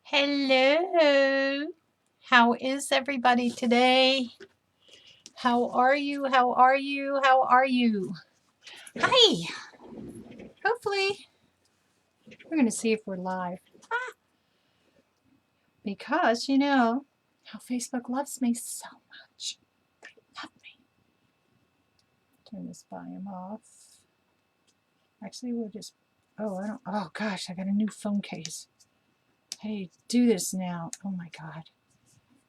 Hello. How is everybody today? How are you? How are you? How are you? Hi. Hopefully, we're going to see if we're live. Because, you know, how Facebook loves me so much. They love me. Turn this volume off. Actually, we'll just, oh gosh, I got a new phone case. Hey, do this now. Oh my God.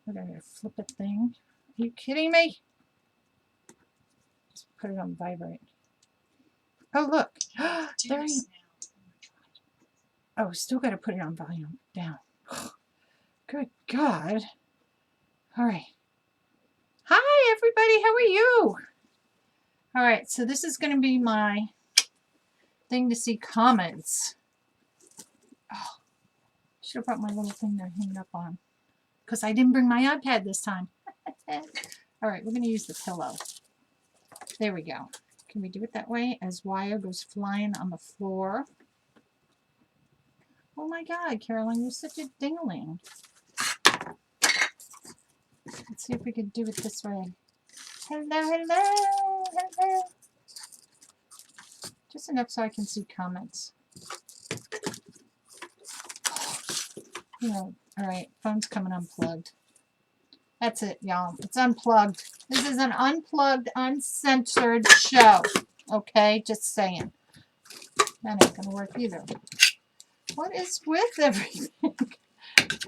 We're going to flip a thing. Are you kidding me? Just put it on vibrate. Oh, look. There he is. Oh, still got to put it on volume down. Good God. All right. Hi, everybody. How are you? All right. So this is going to be my thing to see comments. Oh, should have brought my little thing to hang up on because I didn't bring my iPad this time. All right. We're going to use the pillow. There we go. Can we do it that way as wire goes flying on the floor? Oh my God, Carolyn, you're such a dingling. Let's see if we can do it this way. Hello, hello, hello. Just enough so I can see comments. You know, all right, phone's coming unplugged. That's it, y'all. It's unplugged. This is an unplugged, uncensored show. Okay, just saying. That ain't gonna work either. What is with everything?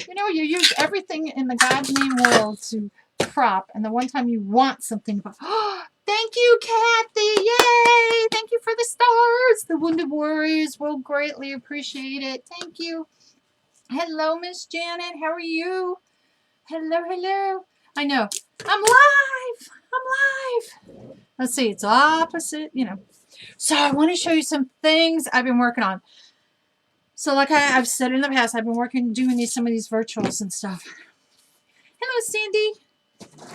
You know, you use everything in the goddamn world to prop, and the one time you want something, oh, thank you, Kathy! Yay! Thank you for the stars. The Wounded Warriors will greatly appreciate it. Thank you. Hello, Miss Janet. How are you? Hello, hello. I know. I'm live. I'm live. Let's see. It's opposite, you know. So I want to show you some things I've been working on. So like I've said in the past, I've been doing some of these virtuals and stuff. Hello, Sandy.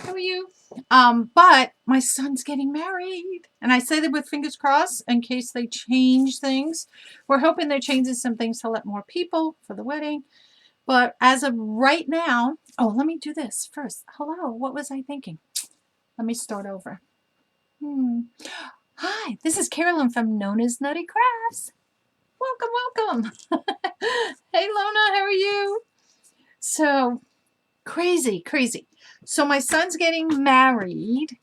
How are you? But my son's getting married. And I say that with fingers crossed in case they change things. We're hoping they're changing some things to let more people for the wedding. But as of right now, oh, let me do this first. Hello, what was I thinking? Let me start over. Hi, this is Carolyn from nonnasnuttykrafts. Welcome, welcome. Hey, Lona, how are you? So, crazy. So my son's getting married.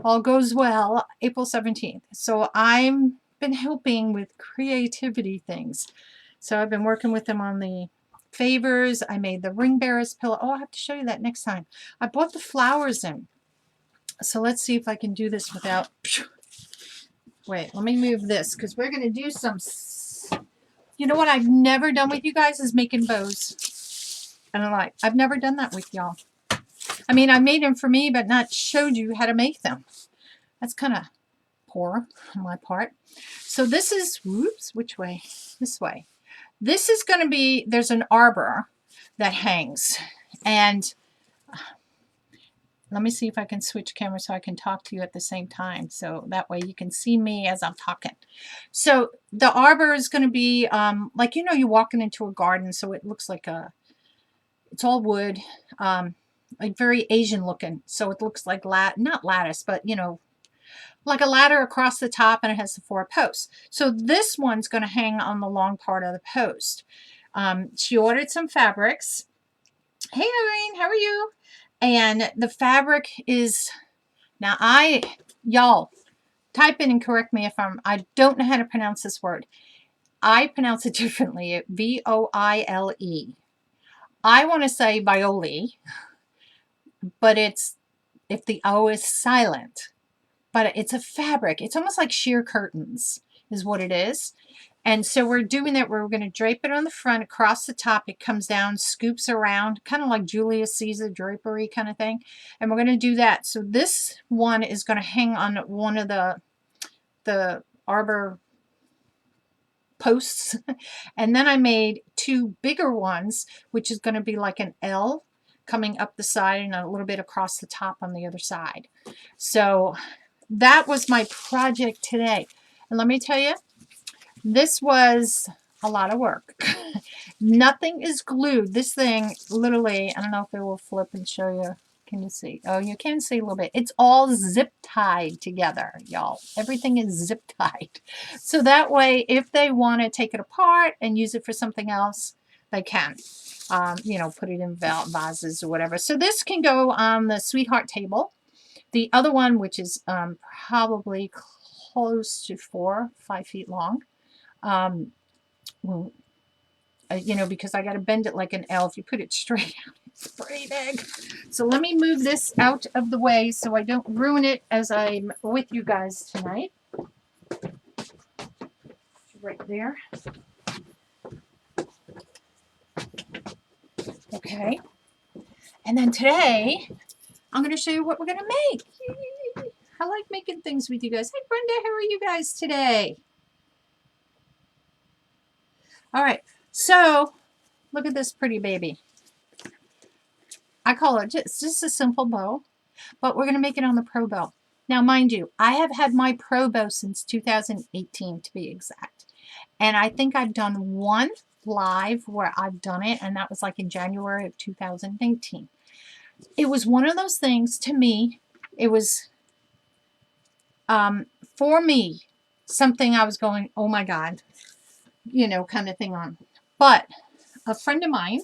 All goes well, April 17th. So I've been helping with creativity things. So I've been working with him on the favors. I made the ring bearer's pillow. Oh, I'll have to show you that next time. I brought the flowers in. So let's see if I can do this without... Wait, let me move this because we're going to do some... You know what I've never done with you guys is making bows. And I've never done that with y'all. I mean, I made them for me, but not showed you how to make them. That's kind of poor on my part. So this is, whoops, which way? This way. This is going to be, there's an arbor that hangs. And let me see if I can switch cameras so I can talk to you at the same time. So that way you can see me as I'm talking. So the arbor is going to be like, you know, you're walking into a garden. So it looks like it's all wood, like very Asian looking. So it looks like, not lattice, but, you know, like a ladder across the top, and it has the 4 posts. So this one's going to hang on the long part of the post. She ordered some fabrics. Hey, Irene, how are you? And the fabric is, now y'all, type in and correct me if I don't know how to pronounce this word. I pronounce it differently, V-O-I-L-E. I want to say Violi, but it's, if the O is silent. But it's a fabric. It's almost like sheer curtains is what it is. And so we're doing that. We're going to drape it on the front, across the top. It comes down, scoops around, kind of like Julius Caesar drapery kind of thing. And we're going to do that. So this one is going to hang on one of the arbor posts. And then I made 2 bigger ones, which is going to be like an L coming up the side and a little bit across the top on the other side. So that was my project today. And let me tell you, this was a lot of work. Nothing is glued. This thing, literally, I don't know if it will flip and show you. Can you see? Oh, you can see a little bit. It's all zip tied together, y'all. Everything is zip tied. So that way, if they want to take it apart and use it for something else, they can. You know, put it in vases or whatever. So this can go on the sweetheart table. The other one, which is probably close to 4 or 5 feet long, well, you know, because I got to bend it like an L. If you put it straight out, it's pretty big. So let me move this out of the way so I don't ruin it as I'm with you guys tonight. Right there. Okay. And then today, I'm going to show you what we're going to make. Yay. I like making things with you guys. Hey, Brenda, how are you guys today? All right. So look at this pretty baby. I call it just a simple bow, but we're going to make it on the Probow. Now, mind you, I have had my Probow since 2018 to be exact. And I think I've done one live where I've done it, and that was like in January of 2019. It was one of those things, to me, it was, for me, something I was going, oh my God, you know, kind of thing on. But a friend of mine,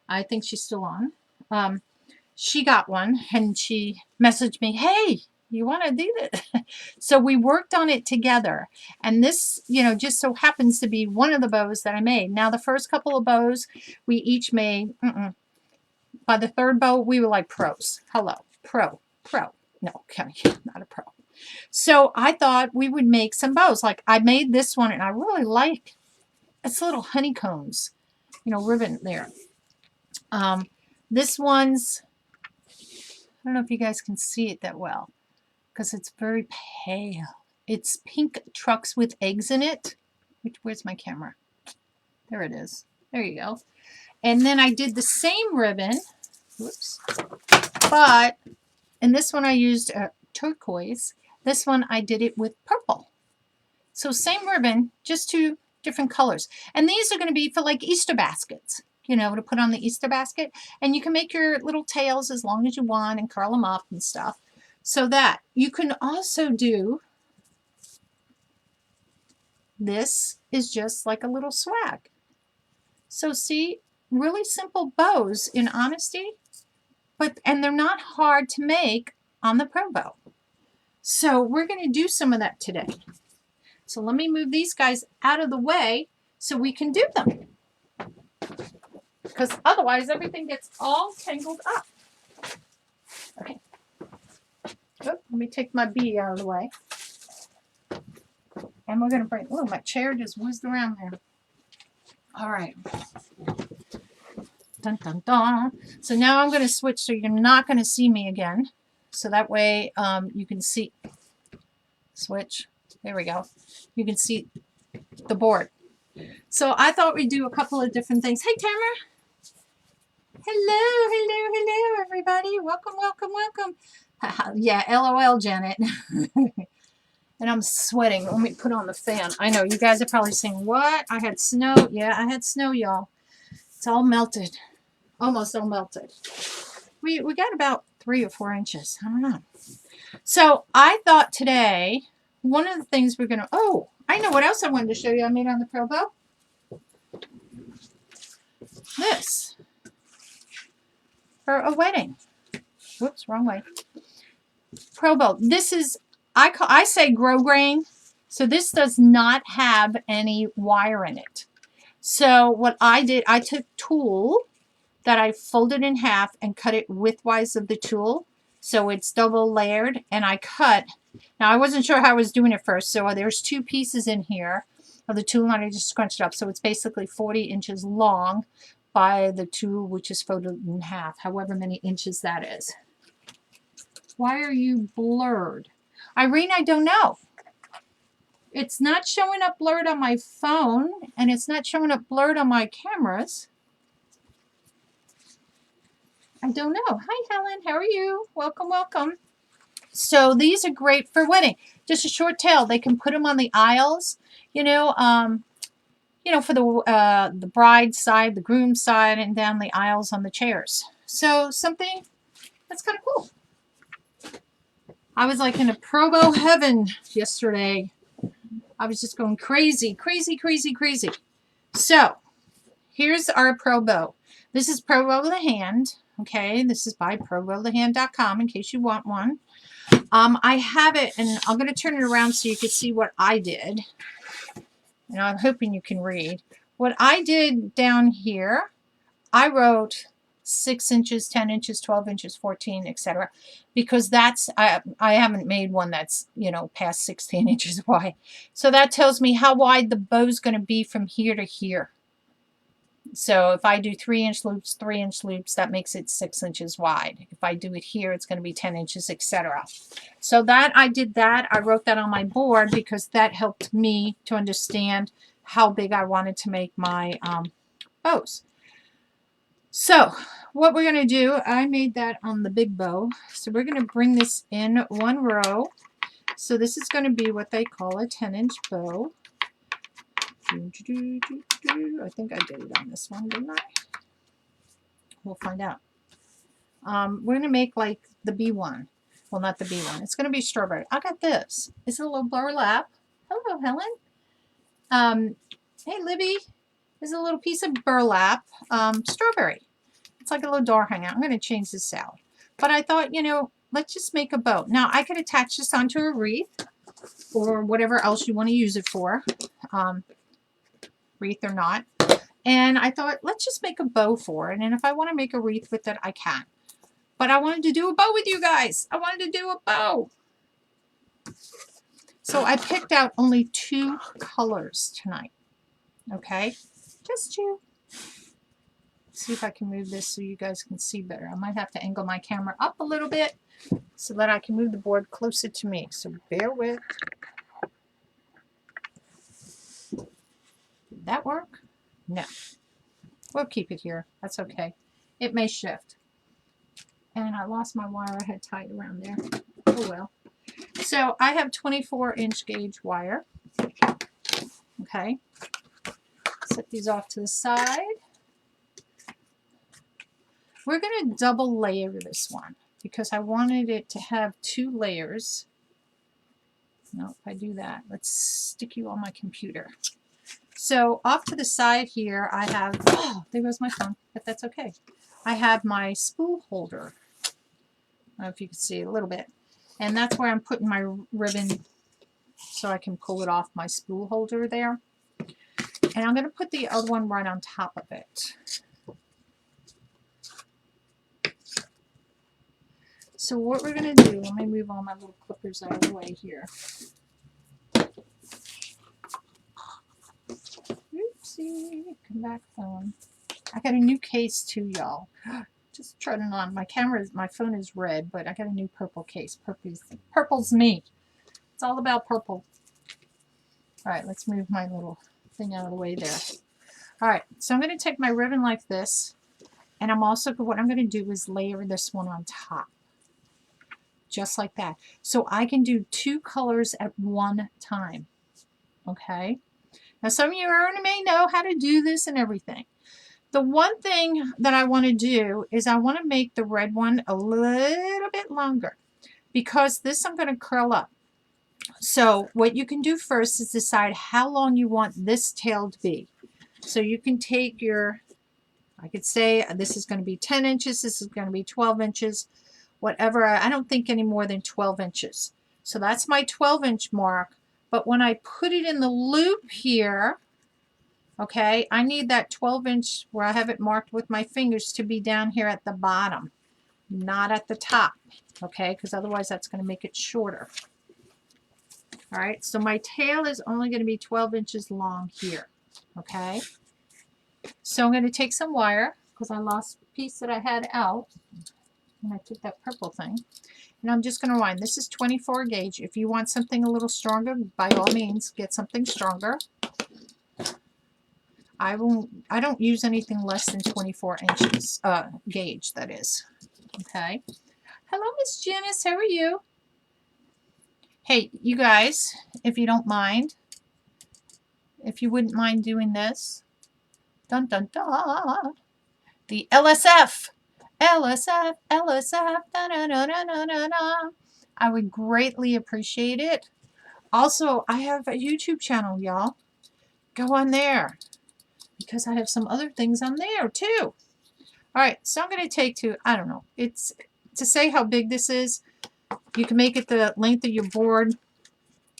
I think she's still on, she got one and she messaged me, hey, you want to do this? So we worked on it together. And this, you know, just so happens to be one of the bows that I made. Now, the first couple of bows we each made, by the third bow, we were like pros. Hello, pro. No, okay, not a pro. So I thought we would make some bows. Like I made this one and I really like it's little honeycombs, you know, ribbon there. This one's, I don't know if you guys can see it that well because it's very pale. It's pink trucks with eggs in it. Where's my camera? There it is. There you go. And then I did the same ribbon, whoops, but in this one I used turquoise. This one I did it with purple. So same ribbon, just 2 different colors. And these are going to be for like Easter baskets, you know, to put on the Easter basket. And you can make your little tails as long as you want and curl them up and stuff. So that you can also do, this is just like a little swag. So see, really simple bows in honesty, and they're not hard to make on the Probow. So we're going to do some of that today. So let me move these guys out of the way so we can do them. Because otherwise everything gets all tangled up. Okay. Oh, let me take my bee out of the way. And we're going to bring, oh, my chair just whizzed around there. All right. Dun, dun, dun. So now I'm going to switch so you're not going to see me again. So that way you can see. Switch. There we go. You can see the board. So I thought we'd do a couple of different things. Hey, Tamara. Hello, everybody. Welcome. Yeah, LOL, Janet. And I'm sweating. Let me put on the fan. I know, you guys are probably saying, what? I had snow. Yeah, I had snow, y'all. It's all melted. Almost all melted. We got about 3 or 4 inches. I don't know. So I thought today, one of the things we're going to, oh, I know what else I wanted to show you I made on the Probow. This. For a wedding. Whoops, wrong way. Probow. This is, I say grow grain. So this does not have any wire in it. So what I did, I took tulle that I folded in half and cut it widthwise of the tulle. So it's double layered, and I cut. Now I wasn't sure how I was doing it first. So there's 2 pieces in here of the tulle, and I just scrunched it up. So it's basically 40 inches long by the tulle, which is folded in half, however many inches that is. Why are you blurred? Irene, I don't know. It's not showing up blurred on my phone, and it's not showing up blurred on my cameras. I don't know. Hi, Helen. How are you? Welcome, welcome. So these are great for wedding. Just a short tail. They can put them on the aisles. You know, you know, for the bride side, the groom side, and down the aisles on the chairs. So something that's kind of cool. I was like in a Probow heaven yesterday. I was just going crazy, crazy, crazy, crazy. So here's our Probow. This is Probow the Hand. Okay, this is by probowthehand.com in case you want one. I have it, and I'm going to turn it around so you can see what I did. And I'm hoping you can read. What I did down here, I wrote 6 inches, 10 inches, 12 inches, 14, etc. Because that's, I haven't made one that's, you know, past 16 inches wide. So that tells me how wide the bow's going to be from here to here. So if I do 3-inch loops, 3-inch loops, that makes it 6 inches wide. If I do it here, it's going to be 10 inches, etc. So that I did that. I wrote that on my board because that helped me to understand how big I wanted to make my bows. So what we're going to do, I made that on the big bow. So we're going to bring this in one row. So this is going to be what they call a 10-inch bow. I think I did it on this one, didn't I? We'll find out. We're going to make like the B one. Well, not the B one. It's going to be strawberry. I got this. It's a little burlap. Hello, Helen. Hey, Libby. There's a little piece of burlap. Strawberry. It's like a little door hanger. I'm going to change this out. But I thought, you know, let's just make a bow. Now, I could attach this onto a wreath or whatever else you want to use it for. Wreath or not. And I thought, let's just make a bow for it. And if I want to make a wreath with it, I can. But I wanted to do a bow with you guys. I wanted to do a bow. So I picked out only 2 colors tonight. Okay? Just 2. See if I can move this so you guys can see better. I might have to angle my camera up a little bit so that I can move the board closer to me. So bear with. Did that work? No. We'll keep it here. That's okay. It may shift. And I lost my wire I had tied around there. Oh well. So I have 24-inch gauge wire. Okay. Set these off to the side. We're going to double layer this one because I wanted it to have 2 layers. No, if I do that, let's stick you on my computer. So off to the side here, I have, oh, there goes my phone, but that's okay. I have my spool holder. I don't know if you can see it a little bit. And that's where I'm putting my ribbon so I can pull it off my spool holder there. And I'm going to put the other one right on top of it. So what we're going to do, let me move all my little clippers out of the way here. Oopsie, come back phone. I got a new case too, y'all. Just turning on. My phone is red, but I got a new purple case. Purple's me. It's all about purple. All right, let's move my little thing out of the way there. All right, so I'm going to take my ribbon like this, and what I'm going to do is layer this one on top. Just like that. So I can do 2 colors at one time. Okay? Now some of you already may know how to do this and everything. The one thing that I want to do is I want to make the red one a little bit longer because this I'm going to curl up. So what you can do first is decide how long you want this tail to be. So you can take your, I could say this is going to be 10 inches, this is going to be 12 inches, whatever. I don't think any more than 12 inches. So that's my 12-inch mark. But when I put it in the loop here, okay, I need that 12-inch where I have it marked with my fingers to be down here at the bottom, not at the top, okay, because otherwise that's going to make it shorter. All right, so my tail is only going to be 12 inches long here, okay. So I'm going to take some wire because I lost a piece that I had out, and I took that purple thing, and I'm just going to wind. This is 24 gauge. If you want something a little stronger, by all means, get something stronger. I don't use anything less than 24 inches gauge, that is. Okay. Hello, Miss Janice. How are you? Hey, you guys, if you don't mind, if you wouldn't mind doing this. Dun dun dun. The LSF. LSF, LSF, da, da, da, da, da, da, da. I would greatly appreciate it. Also, I have a YouTube channel, y'all. Go on there because I have some other things on there too. All right, so I'm going to take to, I don't know, it's to say how big this is. You can make it the length of your board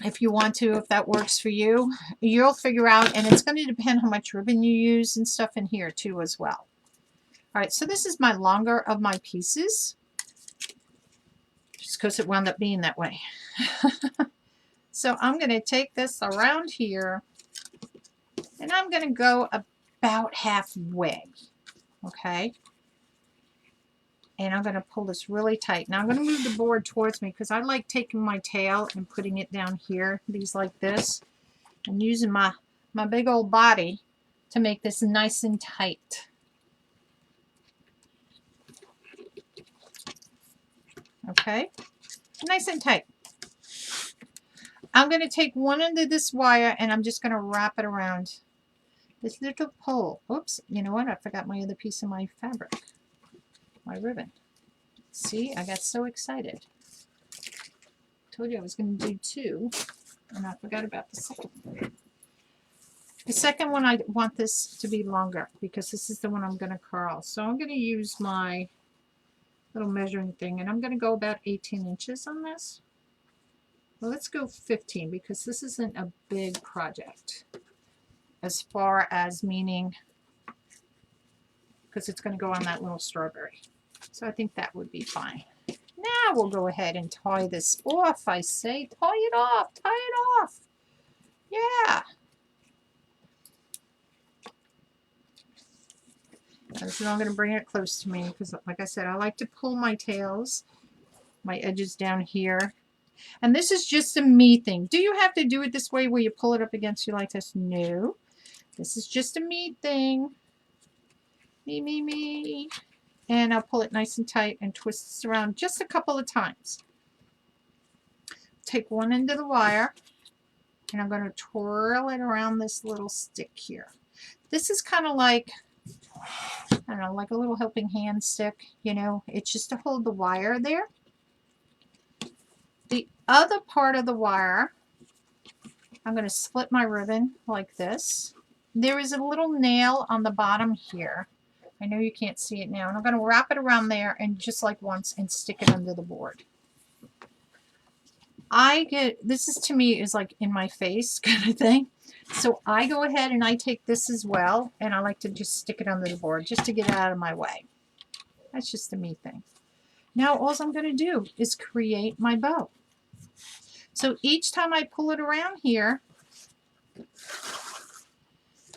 if you want to, if that works for you. You'll figure out, and it's going to depend how much ribbon you use and stuff in here too as well. All right, so this is my longer of my pieces, just because it wound up being that way. So I'm going to take this around here, and I'm going to go about halfway, okay? And I'm going to pull this really tight. Now I'm going to move the board towards me because I like taking my tail and putting it down here, these like this, and using my big old body to make this nice and tight. Okay, nice and tight. I'm going to take one end of this wire and I'm just going to wrap it around this little pole. Oops, you know what? I forgot my other piece of my fabric, my ribbon. See, I got so excited. Told you I was going to do two, and I forgot about the second one. The second one, I want this to be longer because this is the one I'm going to curl. So I'm going to use my little measuring thing, and I'm going to go about 18 inches on this. Well, let's go 15 because this isn't a big project as far as meaning, because it's going to go on that little strawberry. So I think that would be fine. Now we'll go ahead and tie this off. I say tie it off, tie it off. Yeah. So I'm going to bring it close to me because, like I said, I like to pull my tails, my edges down here. And this is just a me thing. Do you have to do it this way where you pull it up against you like this? No. This is just a me thing. Me, me, me. And I'll pull it nice and tight and twist this around just a couple of times. Take one end of the wire and I'm going to twirl it around this little stick here. This is kind of like, I don't know, like a little helping hand stick, you know. It's just to hold the wire there. The other part of the wire, I'm going to split my ribbon like this. There is a little nail on the bottom here. I know you can't see it now. And I'm going to wrap it around there and just like once and stick it under the board. This is to me is like in my face kind of thing. So I go ahead and I take this as well. And I like to just stick it under the board just to get it out of my way. That's just a me thing. Now all I'm going to do is create my bow. So each time I pull it around here,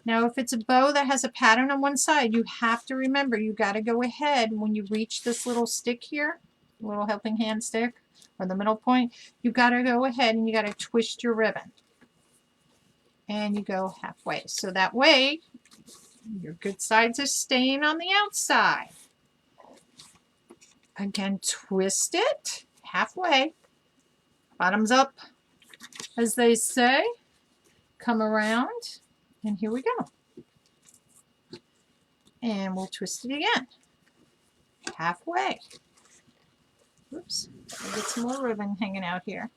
now if it's a bow that has a pattern on one side, you have to remember you got to go ahead when you reach this little stick here, little helping hand stick, or the middle point, you got to go ahead and you got to twist your ribbon. And you go halfway. So that way, your good sides are staying on the outside. Again, twist it halfway. Bottoms up, as they say. Come around, and here we go. And we'll twist it again. Halfway. Oops, I'll get some more ribbon hanging out here.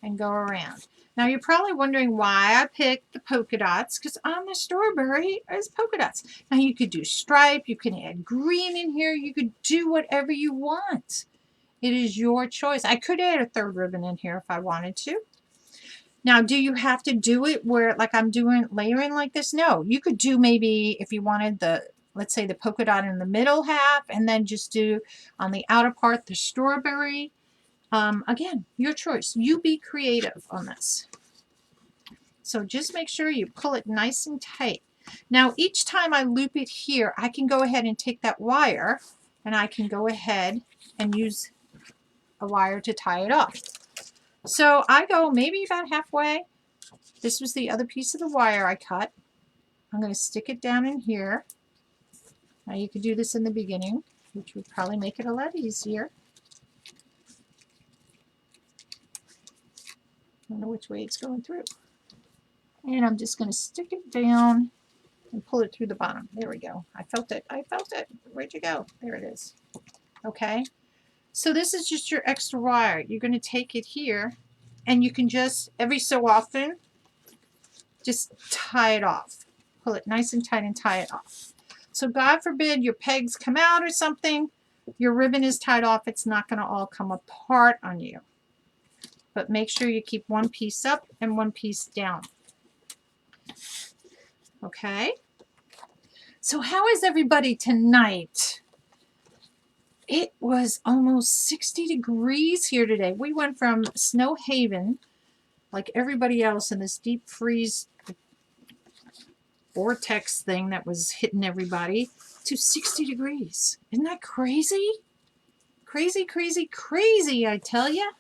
And go around. Now you're probably wondering why I picked the polka dots, because on the strawberry is polka dots. Now you could do stripe, you can add green in here, you could do whatever you want. It is your choice. I could add a third ribbon in here if I wanted to. Now, do you have to do it where, like I'm doing, layering like this? No. You could do maybe if you wanted the, let's say the polka dot in the middle half, and then just do on the outer part the strawberry. Again, your choice. You be creative on this. So just make sure you pull it nice and tight. Now, each time I loop it here, I can go ahead and take that wire, and I can go ahead and use a wire to tie it off. So I go maybe about halfway. This was the other piece of the wire I cut. I'm going to stick it down in here. Now you could do this in the beginning, which would probably make it a lot easier. I don't know which way it's going through. And I'm just going to stick it down and pull it through the bottom. There we go. I felt it. I felt it. Where'd you go? There it is. Okay. So this is just your extra wire. You're going to take it here and you can just every so often just tie it off. Pull it nice and tight and tie it off. So God forbid your pegs come out or something, your ribbon is tied off. It's not going to all come apart on you. But make sure you keep one piece up and one piece down. Okay. So how is everybody tonight? It was almost 60 degrees here today. We went from Snow Haven, like everybody else, in this deep freeze vortex thing that was hitting everybody, to 60 degrees. Isn't that crazy? Crazy, crazy, crazy, I tell you.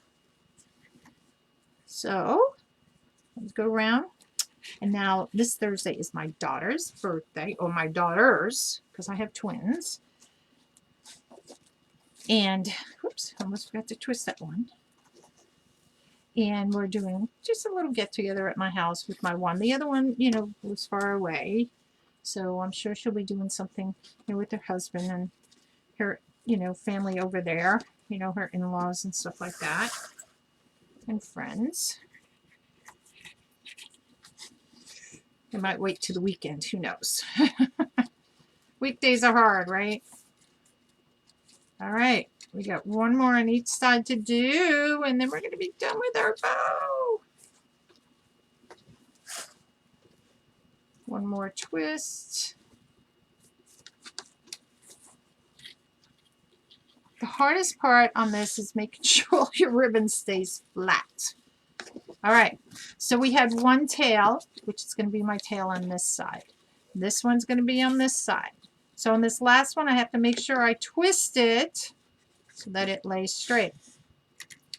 So, let's go around. And now this Thursday is my daughter's birthday, or my daughters, because I have twins. And, whoops, almost forgot to twist that one. And we're doing just a little get together at my house with my one. The other one, you know, was far away. So I'm sure she'll be doing something, you know, with her husband and her, you know, family over there. You know, her in-laws and stuff like that. And friends. They might wait till the weekend. Who knows? Weekdays are hard, right? All right. We got one more on each side to do, and then we're going to be done with our bow. One more twist. The hardest part on this is making sure your ribbon stays flat. All right, so we had one tail, which is going to be my tail on this side. This one's going to be on this side. So on this last one, I have to make sure I twist it so that it lays straight.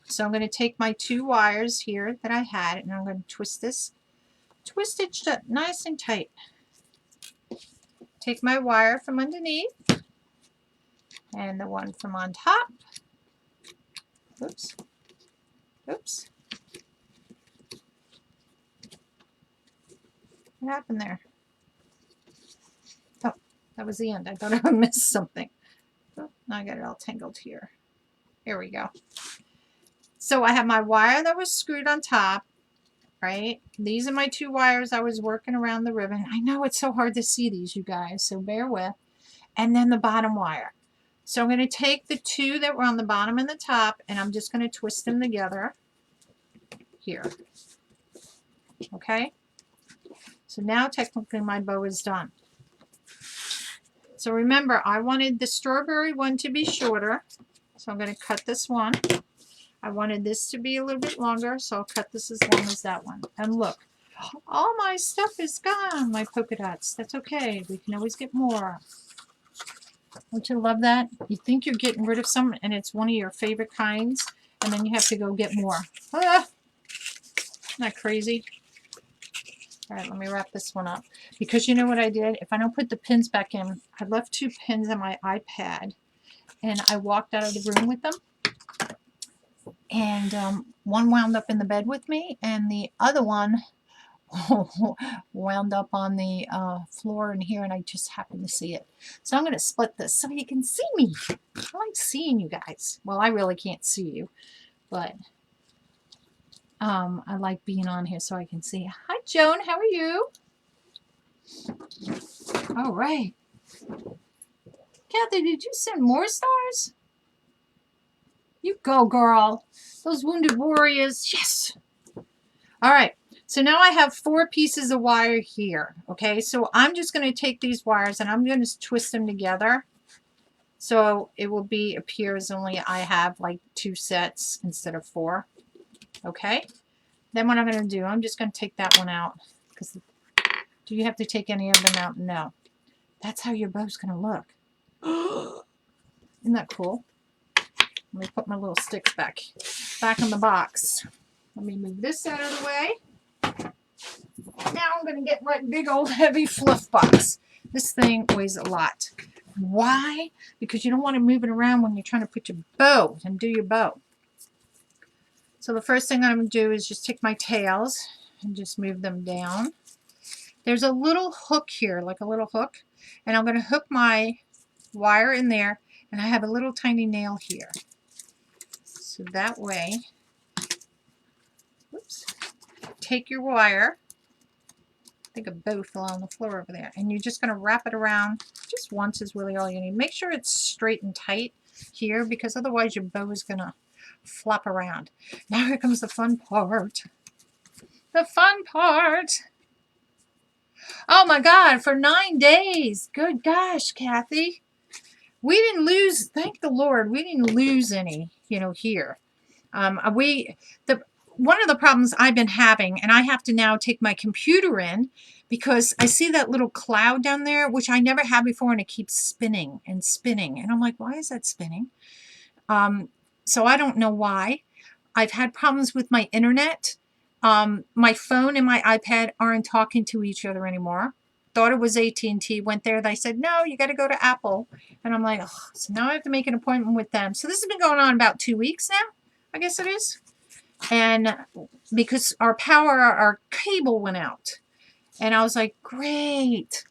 So I'm going to take my two wires here that I had, and I'm going to twist this. Twist it shut nice and tight. Take my wire from underneath and the one from on top. Oops. Oops. What happened there? Oh, that was the end. I thought I missed something. Oh, now I got it all tangled here. Here we go. So I have my wire that was screwed on top, right? These are my two wires I was working around the ribbon. I know it's so hard to see these, you guys, so bear with. And then the bottom wire. So I'm going to take the two that were on the bottom and the top, and I'm just going to twist them together here. Okay? So now technically my bow is done. So remember, I wanted the strawberry one to be shorter, so I'm going to cut this one. I wanted this to be a little bit longer, so I'll cut this as long as that one. And look, all my stuff is gone, my polka dots. That's okay. We can always get more. Don't you love that? You think you're getting rid of some, and it's one of your favorite kinds, and then you have to go get more. Ah! Isn't that crazy? All right, let me wrap this one up. Because you know what I did? If I don't put the pins back in, I left two pins on my iPad, and I walked out of the room with them. And one wound up in the bed with me, and the other one wound up on the floor in here, and I just happened to see it. So I'm going to split this so you can see me. I like seeing you guys. Well, I really can't see you, but I like being on here so I can see. Hi, Joan. How are you? All right. Kathy, did you send more stars? You go, girl. Those wounded warriors. Yes. All right. So now I have 4 pieces of wire here. Okay. So I'm just going to take these wires and I'm going to twist them together. So it will appear as only I have like 2 sets instead of 4. Okay. Then what I'm going to do, I'm just going to take that one out. Because do you have to take any of them out? No. That's how your bow's going to look. Isn't that cool? Let me put my little sticks back in the box. Let me move this out of the way. Now I'm going to get my big old heavy fluff box. This thing weighs a lot. Why? Because you don't want to move it around when you're trying to put your bow and do your bow. So the first thing I'm going to do is just take my tails and just move them down. There's a little hook here, like a little hook, and I'm going to hook my wire in there, and I have a little tiny nail here. So that way, whoops, take your wire, I think a bow fell on the floor over there, and you're just going to wrap it around. Just once is really all you need. Make sure it's straight and tight here, because otherwise your bow is going to flop around. Now here comes the fun part. The fun part. Oh my God, for 9 days. Good gosh, Kathy. We didn't lose, thank the Lord, we didn't lose any, here. One of the problems I've been having, and I have to now take my computer in because I see that little cloud down there, which I never had before, and it keeps spinning and spinning. And I'm like, why is that spinning? So I don't know why. I've had problems with my internet. My phone and my iPad aren't talking to each other anymore. Thought it was AT&T, went there, they said, no, you got to go to Apple. And I'm like, oh, so now I have to make an appointment with them. So this has been going on about 2 weeks now, I guess it is. And because our cable went out. And I was like, great.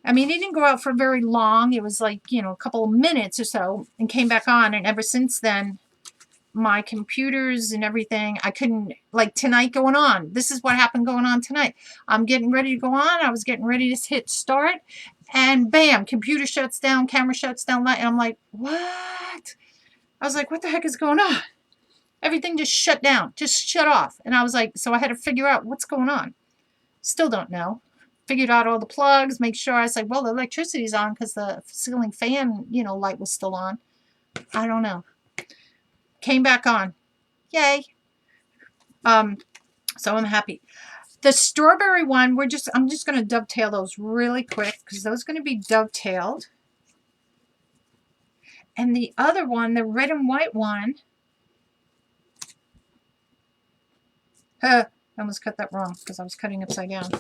I mean, it didn't go out for very long. It was like, a couple of minutes or so, and came back on. And ever since then, my computers and everything, I couldn't, like tonight going on. This is what happened going on tonight. I'm getting ready to go on. I was getting ready to hit start, and bam, computer shuts down, camera shuts down, and I'm like, what? I was like, what the heck is going on? Everything just shut down, just shut off. And I was like, so I had to figure out what's going on. Still don't know. Figured out all the plugs, make sure. I was like, well, the electricity's on because the ceiling fan, light was still on. I don't know. Came back on. Yay. So I'm happy. The strawberry one, I'm just going to dovetail those really quick because those are going to be dovetailed. And the other one, the red and white one, I almost cut that wrong because I was cutting upside down.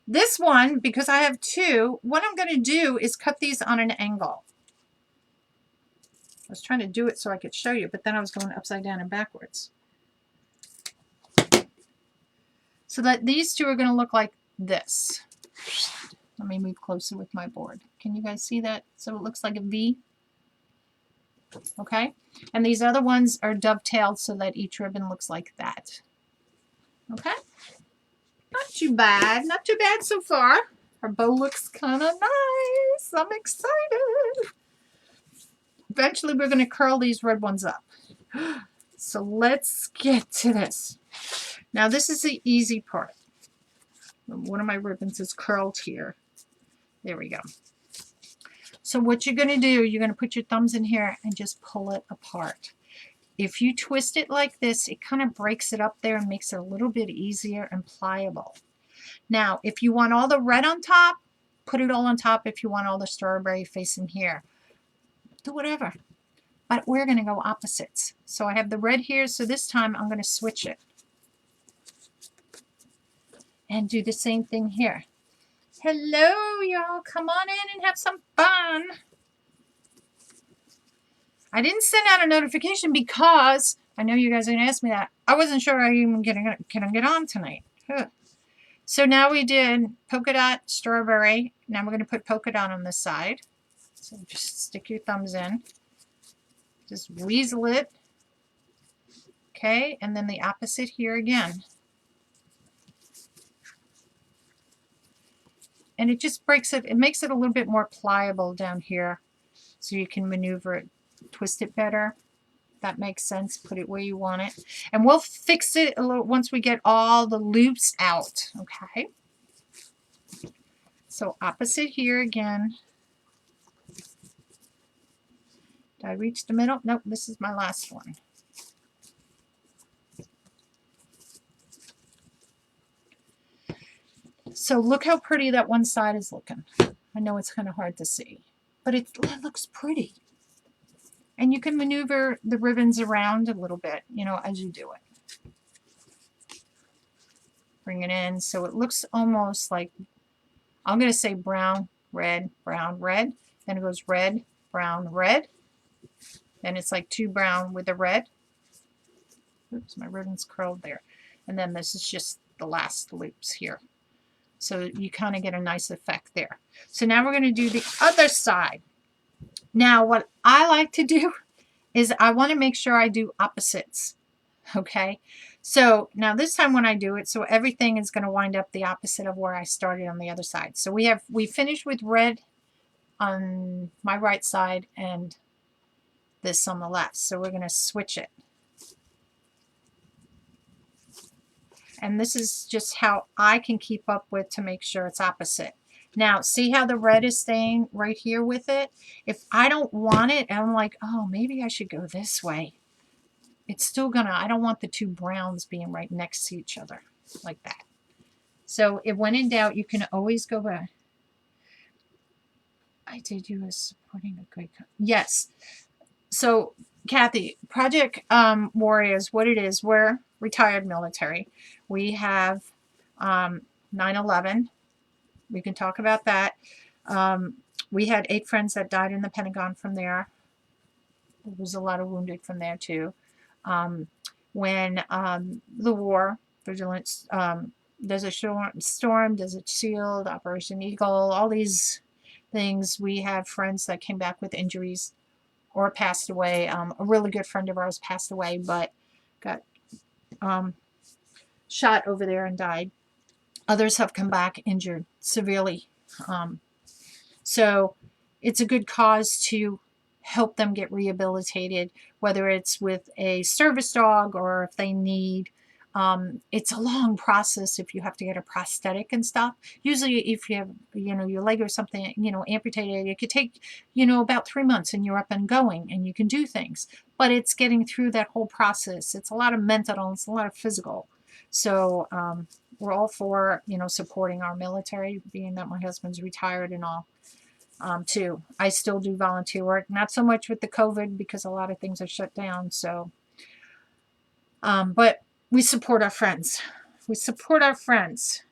This one, because I have two, what I'm going to do is cut these on an angle. I was trying to do it so I could show you, but then I was going upside down and backwards. So that these two are going to look like this. Let me move closer with my board. Can you guys see that? So it looks like a V. Okay? And these other ones are dovetailed so that each ribbon looks like that. Okay? Not too bad. Not too bad so far. Our bow looks kind of nice. I'm excited. Eventually, we're going to curl these red ones up. So let's get to this. Now, this is the easy part. One of my ribbons is curled here. There we go. So what you're going to do, you're going to put your thumbs in here and just pull it apart. If you twist it like this, it kind of breaks it up there and makes it a little bit easier and pliable. Now, if you want all the red on top, put it all on top. If you want all the strawberry facing here, do whatever. But we're going to go opposites. So I have the red here, so this time I'm going to switch it. And do the same thing here. Hello, y'all. Come on in and have some fun. I didn't send out a notification because I know you guys are going to ask me that. I wasn't sure I even can get on tonight. Huh. So now we did polka dot, strawberry. Now we're going to put polka dot on this side. So just stick your thumbs in. Just weasel it. Okay, and then the opposite here again. And it just breaks it, it makes it a little bit more pliable down here so you can maneuver it, twist it better. That makes sense. Put it where you want it. And we'll fix it a little once we get all the loops out. Okay. So opposite here again. Did I reach the middle? Nope, this is my last one. So look how pretty that one side is looking. I know it's kind of hard to see, but it looks pretty. And you can maneuver the ribbons around a little bit, as you do it. Bring it in so it looks almost like, I'm going to say brown, red, red. Then it goes red, brown, red. Then it's like two brown with a red. Oops, my ribbon's curled there. And then this is just the last loops here. So you kind of get a nice effect there. So now we're going to do the other side. Now what I like to do is I want to make sure I do opposites. Okay, so now this time when I do it, so everything is going to wind up the opposite of where I started on the other side. So we finished with red on my right side and this on the left. So we're going to switch it. And this is just how I can keep up with to make sure it's opposite. Now, see how the red is staying right here with it? If I don't want it, and I'm like, oh, maybe I should go this way. It's still gonna, I don't want the two browns being right next to each other like that. So if when in doubt, you can always go back. I did you as supporting a great, yes. So Kathy, Project Warriors, what it is, we're retired military. We have 9/11. We can talk about that. We had 8 friends that died in the Pentagon from there. There was a lot of wounded from there too. When the war, Vigilance, Desert Storm, Desert Shield, Operation Eagle, all these things, we have friends that came back with injuries or passed away. A really good friend of ours passed away, but got shot over there and died. Others have come back injured severely. So it's a good cause to help them get rehabilitated, whether it's with a service dog or if they need, it's a long process if you have to get a prosthetic and stuff. Usually if you have, your leg or something, amputated, it could take, about 3 months and you're up and going and you can do things. But it's getting through that whole process. It's a lot of mental, it's a lot of physical. So we're all for, supporting our military, being that my husband's retired and all. Too. I still do volunteer work, not so much with the COVID because a lot of things are shut down. So, but we support our friends. We support our friends.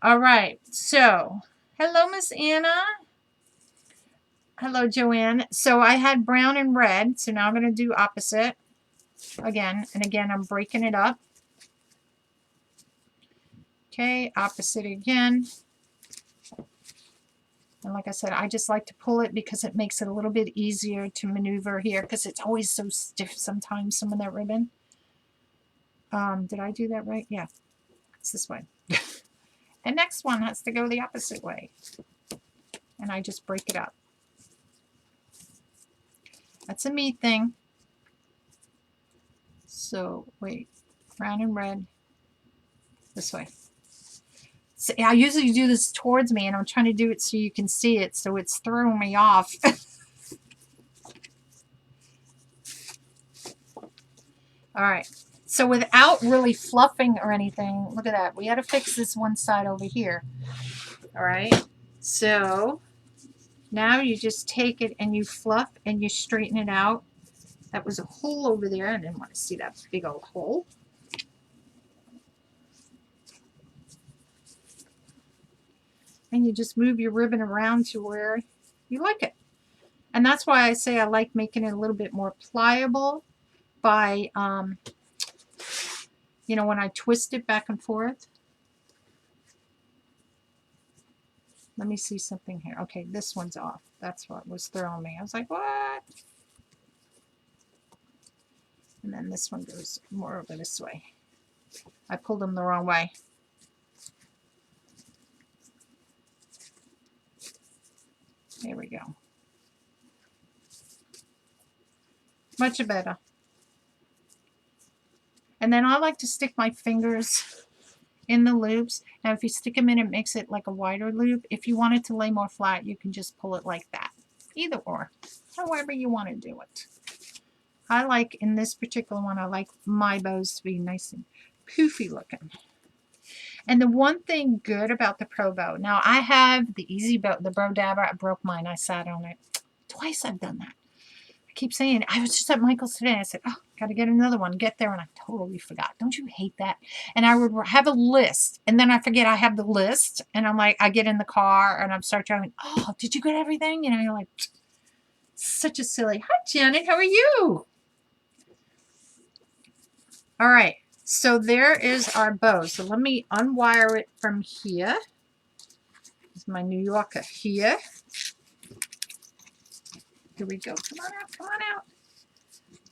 All right. So, hello, Miss Anna. Hello, Joanne. So I had brown and red. So now I'm going to do opposite again. And again, I'm breaking it up. Okay, opposite again. And like I said, I just like to pull it because it makes it a little bit easier to maneuver here because it's always so stiff sometimes, some of that ribbon. Did I do that right? Yeah, it's this way. And next one has to go the opposite way. And I just break it up. That's a me thing. So, wait, brown and red this way. So I usually do this towards me, and I'm trying to do it so you can see it, so it's throwing me off. All right. So without really fluffing or anything, look at that. We got to fix this one side over here. All right. So now you just take it and you fluff and you straighten it out. That was a hole over there. I didn't want to see that big old hole. And you just move your ribbon around to where you like it. And that's why I say I like making it a little bit more pliable by, when I twist it back and forth. Let me see something here. Okay, this one's off. That's what was throwing me. I was like, what? And then this one goes more over this way. I pulled them the wrong way. There we go. Much better. And then I like to stick my fingers in the loops. Now if you stick them in, it makes it like a wider loop. If you want it to lay more flat, you can just pull it like that. Either or, however you want to do it. I like, in this particular one, I like my bows to be nice and poofy looking. And the one thing good about the Probow, now I have the easy bow, the Bow Dabber. I broke mine. I sat on it. Twice I've done that. I keep saying, I was just at Michael's today. I said, oh, got to get another one. Get there. And I totally forgot. Don't you hate that? And I would have a list. And then I forget I have the list. And I'm like, I get in the car and I'm start driving. Oh, did you get everything? You're like, such a silly. Hi, Janet. How are you? All right. So there is our bow. So let me unwire it from here. This is my New Yorker here. Here we go. Come on out. Come on out.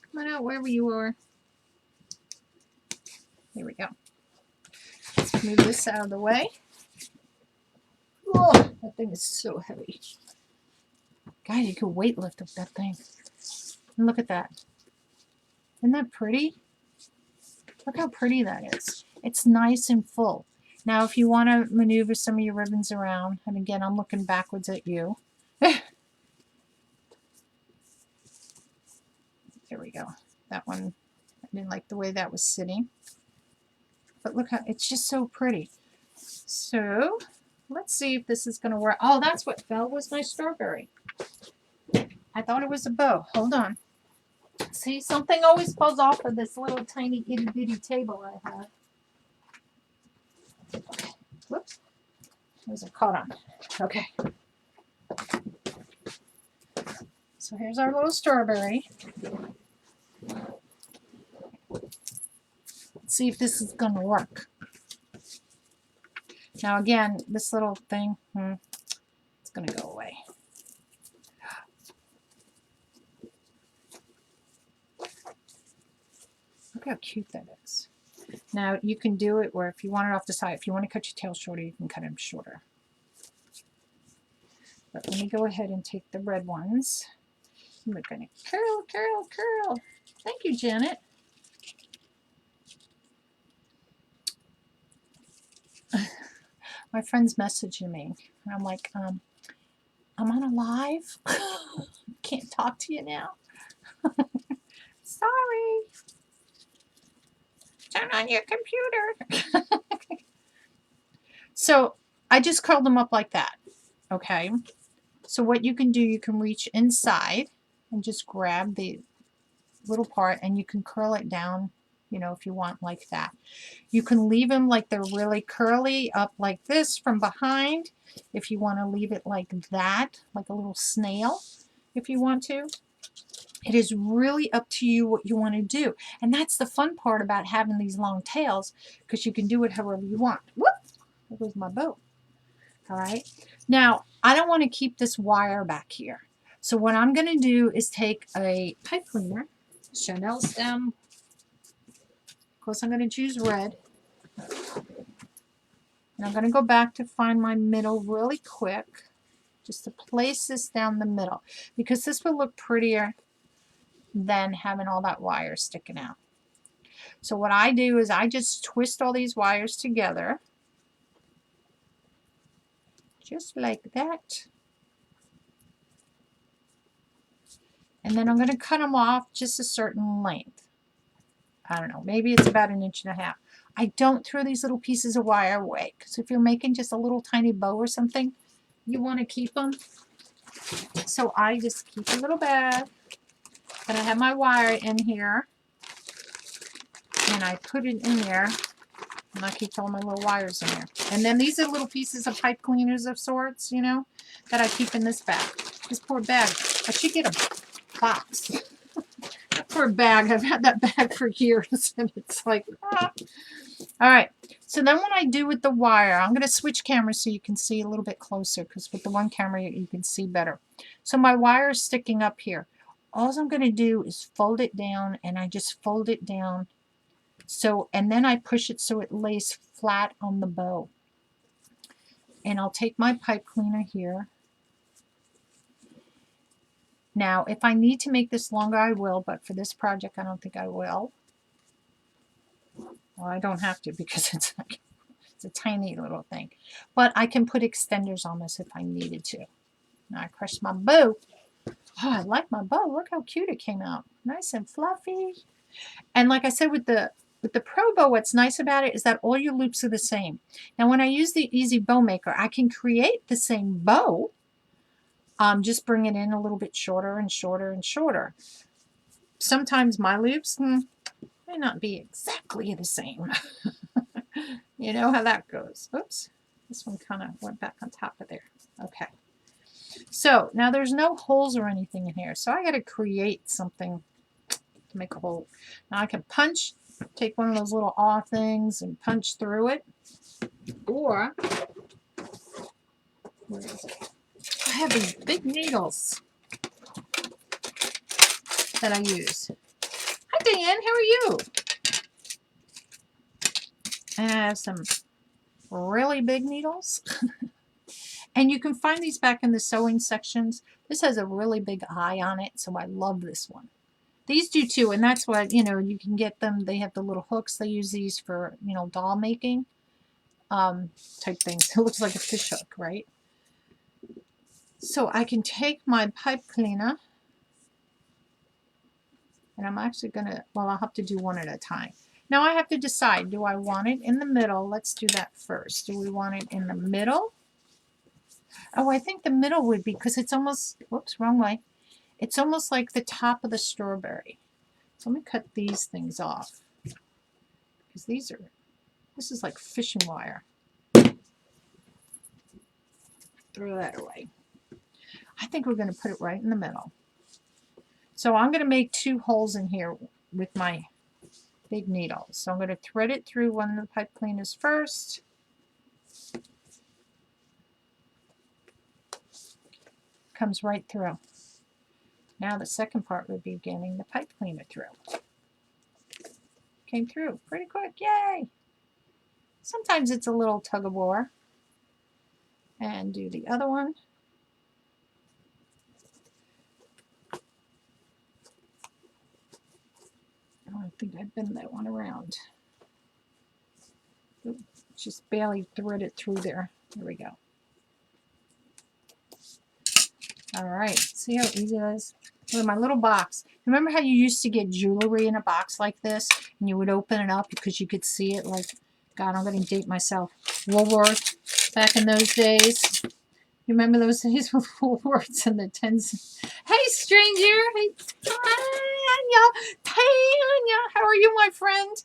Come on out wherever you are. Here we go. Let's move this out of the way. Oh, that thing is so heavy. God, you could weight lift up that thing. And look at that. Isn't that pretty? Look how pretty that is. It's nice and full. Now, if you want to maneuver some of your ribbons around, and again, I'm looking backwards at you. There we go. That one, I didn't like the way that was sitting. But look how, it's just so pretty. So, let's see if this is going to work. Oh, that's what fell, was my strawberry. I thought it was a bow. Hold on. See, something always falls off of this little tiny itty bitty table I have. Okay. Whoops. There's a caught on. Okay. So here's our little strawberry. Let's see if this is going to work. Now again, this little thing, it's going to go away. Look how cute that is. Now you can do it where if you want it off the side, if you want to cut your tail shorter, you can cut them shorter. But let me go ahead and take the red ones. We're going to curl, curl, curl. Thank you, Janet. My friend's messaging me, and I'm like, I'm on a live. Can't talk to you now. Sorry. Turn on your computer. So I just curled them up like that. Okay. So what you can do, you can reach inside and just grab the little part, and you can curl it down, you know, if you want like that. You can leave them like they're really curly up like this from behind. If you want to leave it like that, like a little snail, if you want to. It is really up to you what you want to do. And that's the fun part about having these long tails, because you can do it however you want. Whoop! There goes my bow. All right. Now, I don't want to keep this wire back here. So what I'm going to do is take a pipe cleaner, Chanel stem. Of course, I'm going to choose red. And I'm going to go back to find my middle really quick, just to place this down the middle, because this will look prettier than having all that wire sticking out. So what I do is I just twist all these wires together, just like that. And then I'm going to cut them off just a certain length. I don't know, maybe it's about 1.5 inches. I don't throw these little pieces of wire away, because if you're making just a little tiny bow or something, you want to keep them. So I just keep a little bag, and I have my wire in here, and I put it in there, and I keep all my little wires in there. And then these are little pieces of pipe cleaners of sorts, you know, that I keep in this bag. This poor bag. I should get a box. That poor bag. I've had that bag for years, and it's like, ah. All right. So then what I do with the wire, I'm going to switch cameras so you can see a little bit closer, because with the one camera you can see better. So my wire is sticking up here. All I'm going to do is fold it down, and I just fold it down. So, and then I push it so it lays flat on the bow. And I'll take my pipe cleaner here. Now, if I need to make this longer, I will, but for this project, I don't think I will. Well, I don't have to, because it's a tiny little thing. But I can put extenders on this if I needed to. Now I crushed my bow. Oh, I like my bow. Look how cute it came out. Nice and fluffy. And like I said, with the Probow, what's nice about it is that all your loops are the same. Now, when I use the Easy Bow Maker, I can create the same bow. Just bring it in a little bit shorter and shorter and shorter. Sometimes my loops may not be exactly the same. You know how that goes. Oops. This one kind of went back on top of there. Okay. So now there's no holes or anything in here. So I got to create something to make a hole. Now I can punch take one of those little aw things and punch through it. Or, where is it? I have these big needles that I use. Hi, Dan. How are you? And I have some really big needles. And you can find these back in the sewing sections. This has a really big eye on it, so I love this one. These do too, and that's what, you know, you can get them. They have the little hooks. They use these for, you know, doll making type things. It looks like a fish hook, right? So I can take my pipe cleaner, and I'm actually going to, well, I'll have to do one at a time. Now I have to decide, do I want it in the middle? Let's do that first. Do we want it in the middle? Oh, I think the middle would be, because it's almost, whoops, wrong way. It's almost like the top of the strawberry. So let me cut these things off, because this is like fishing wire. Throw that away. I think we're going to put it right in the middle. So I'm going to make 2 holes in here with my big needle. So I'm going to thread it through one of the pipe cleaners first. Comes right through. Now the second part would be getting the pipe cleaner through. Came through pretty quick, yay! Sometimes it's a little tug of war. And do the other one. Oh, I think I bend that one around. Ooh, just barely thread it through there. There we go. All right, see how easy it is? Look at my little box. Remember how you used to get jewelry in a box like this, and you would open it up because you could see it? Like, God, I'm going to date myself. Woolworth, back in those days. You remember those days with Woolworths and the 10s? Hey, stranger. Hey, Tanya. Tanya, how are you, my friend?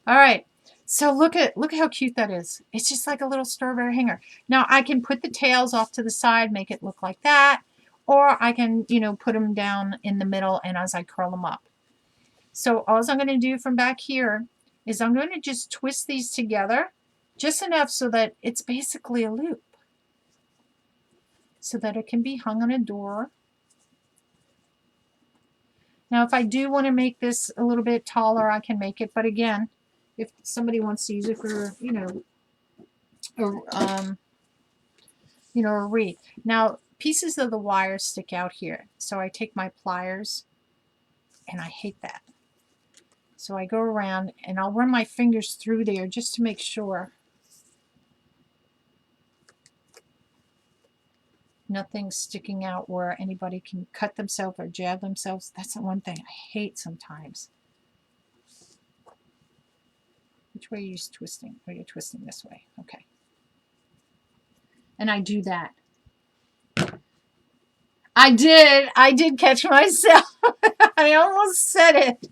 All right. So look at how cute that is. It's just like a little strawberry hanger. Now I can put the tails off to the side, make it look like that, or I can, you know, put them down in the middle and as I curl them up. So all I'm going to do from back here is I'm going to just twist these together just enough so that it's basically a loop, so that it can be hung on a door. Now if I do want to make this a little bit taller, I can make it, but again, if somebody wants to use it for, you know, a wreath. Now, pieces of the wire stick out here, so I take my pliers, and I hate that. So I go around, and I'll run my fingers through there just to make sure nothing's sticking out where anybody can cut themselves or jab themselves. That's the one thing I hate sometimes. Which way are you twisting? Oh, you're twisting this way. Okay. And I do that. I did catch myself. I almost said it.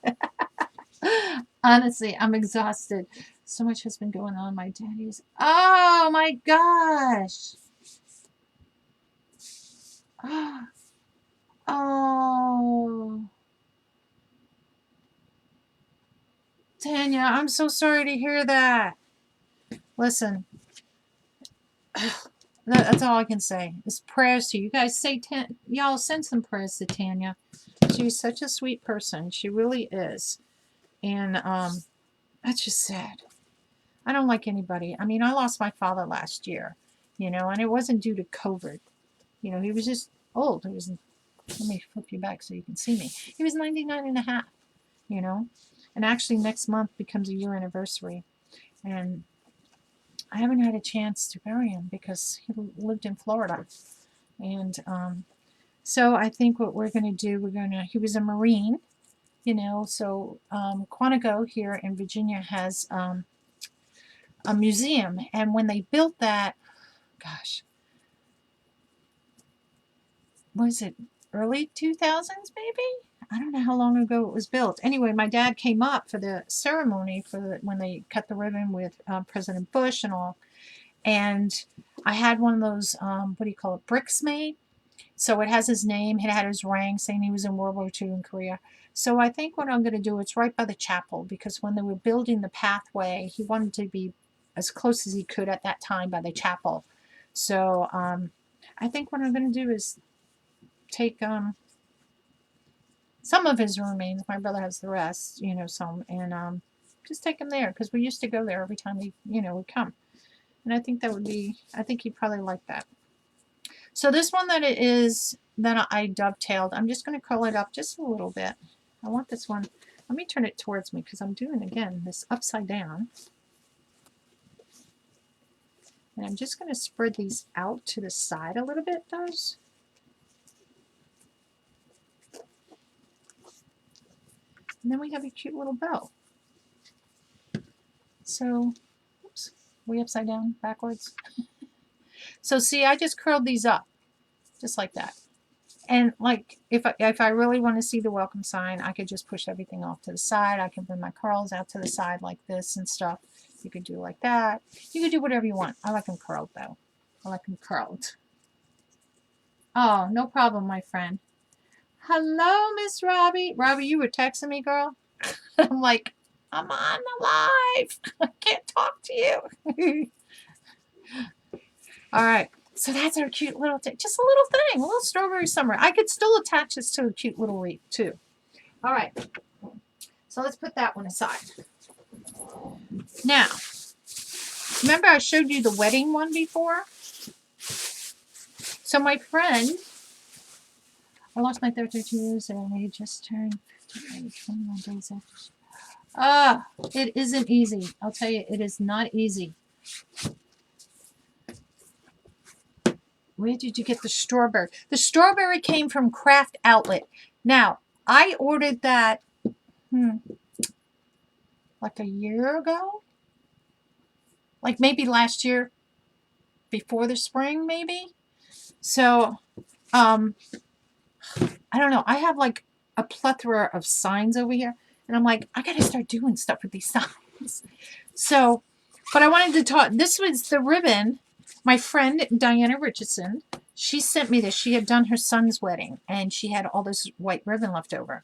Honestly, I'm exhausted. So much has been going on. My daddy's. Oh my gosh. Oh. Tanya, I'm so sorry to hear that. Listen. That's all I can say. It's prayers to you guys. Say, y'all send some prayers to Tanya. She's such a sweet person. She really is. And that's just sad. I don't like anybody. I mean, I lost my father last year, you know, and it wasn't due to COVID. You know, he was just old. He was, let me flip you back so you can see me. He was 99 and a half, you know, and actually next month becomes a year anniversary. And I haven't had a chance to bury him because he lived in Florida. And so I think what we're going to do, he was a Marine, you know, so Quantico here in Virginia has a museum. And when they built that, gosh, was it early 2000s maybe? I don't know how long ago it was built. Anyway, my dad came up for the ceremony when they cut the ribbon with President Bush and all. And I had one of those, what do you call it, bricks made. So it has his name. It had his rank saying he was in World War II in Korea. So I think what I'm going to do, it's right by the chapel, because when they were building the pathway, he wanted to be as close as he could at that time by the chapel. So I think what I'm going to do is take some of his remains. My brother has the rest, you know, some, and just take him there, because we used to go there every time we, you know, would come. And I think that would be, I think he'd probably like that. So this one that it is that I dovetailed, I'm just going to curl it up just a little bit. I want this one, let me turn it towards me, because I'm doing, again, this upside down. And I'm just going to spread these out to the side a little bit, those. And then we have a cute little bow. So, oops, way upside down, backwards. So see, I just curled these up, just like that. And like, if I really want to see the welcome sign, I could just push everything off to the side. I can bring my curls out to the side like this and stuff. You could do like that. You could do whatever you want. I like them curled, though. I like them curled. Oh, no problem, my friend. Hello, Miss Robbie. Robbie, you were texting me, girl? I'm like, I'm on the live. I can't talk to you. All right. So that's our cute little thing. Just a little thing. A little strawberry summer. I could still attach this to a cute little wreath, too. All right. So let's put that one aside. Now, remember I showed you the wedding one before? So my friend, I lost my 32 years and I just turned 58, 21 days after. It isn't easy. I'll tell you, it is not easy. Where did you get the strawberry? The strawberry came from Craft Outlet. Now, I ordered that like a year ago. Like maybe last year, before the spring, maybe. So, I don't know. I have like a plethora of signs over here. And I'm like, I got to start doing stuff with these signs. So, but I wanted to talk. This was the ribbon. My friend, Diana Richardson, she sent me this. She had done her son's wedding, and she had all this white ribbon left over.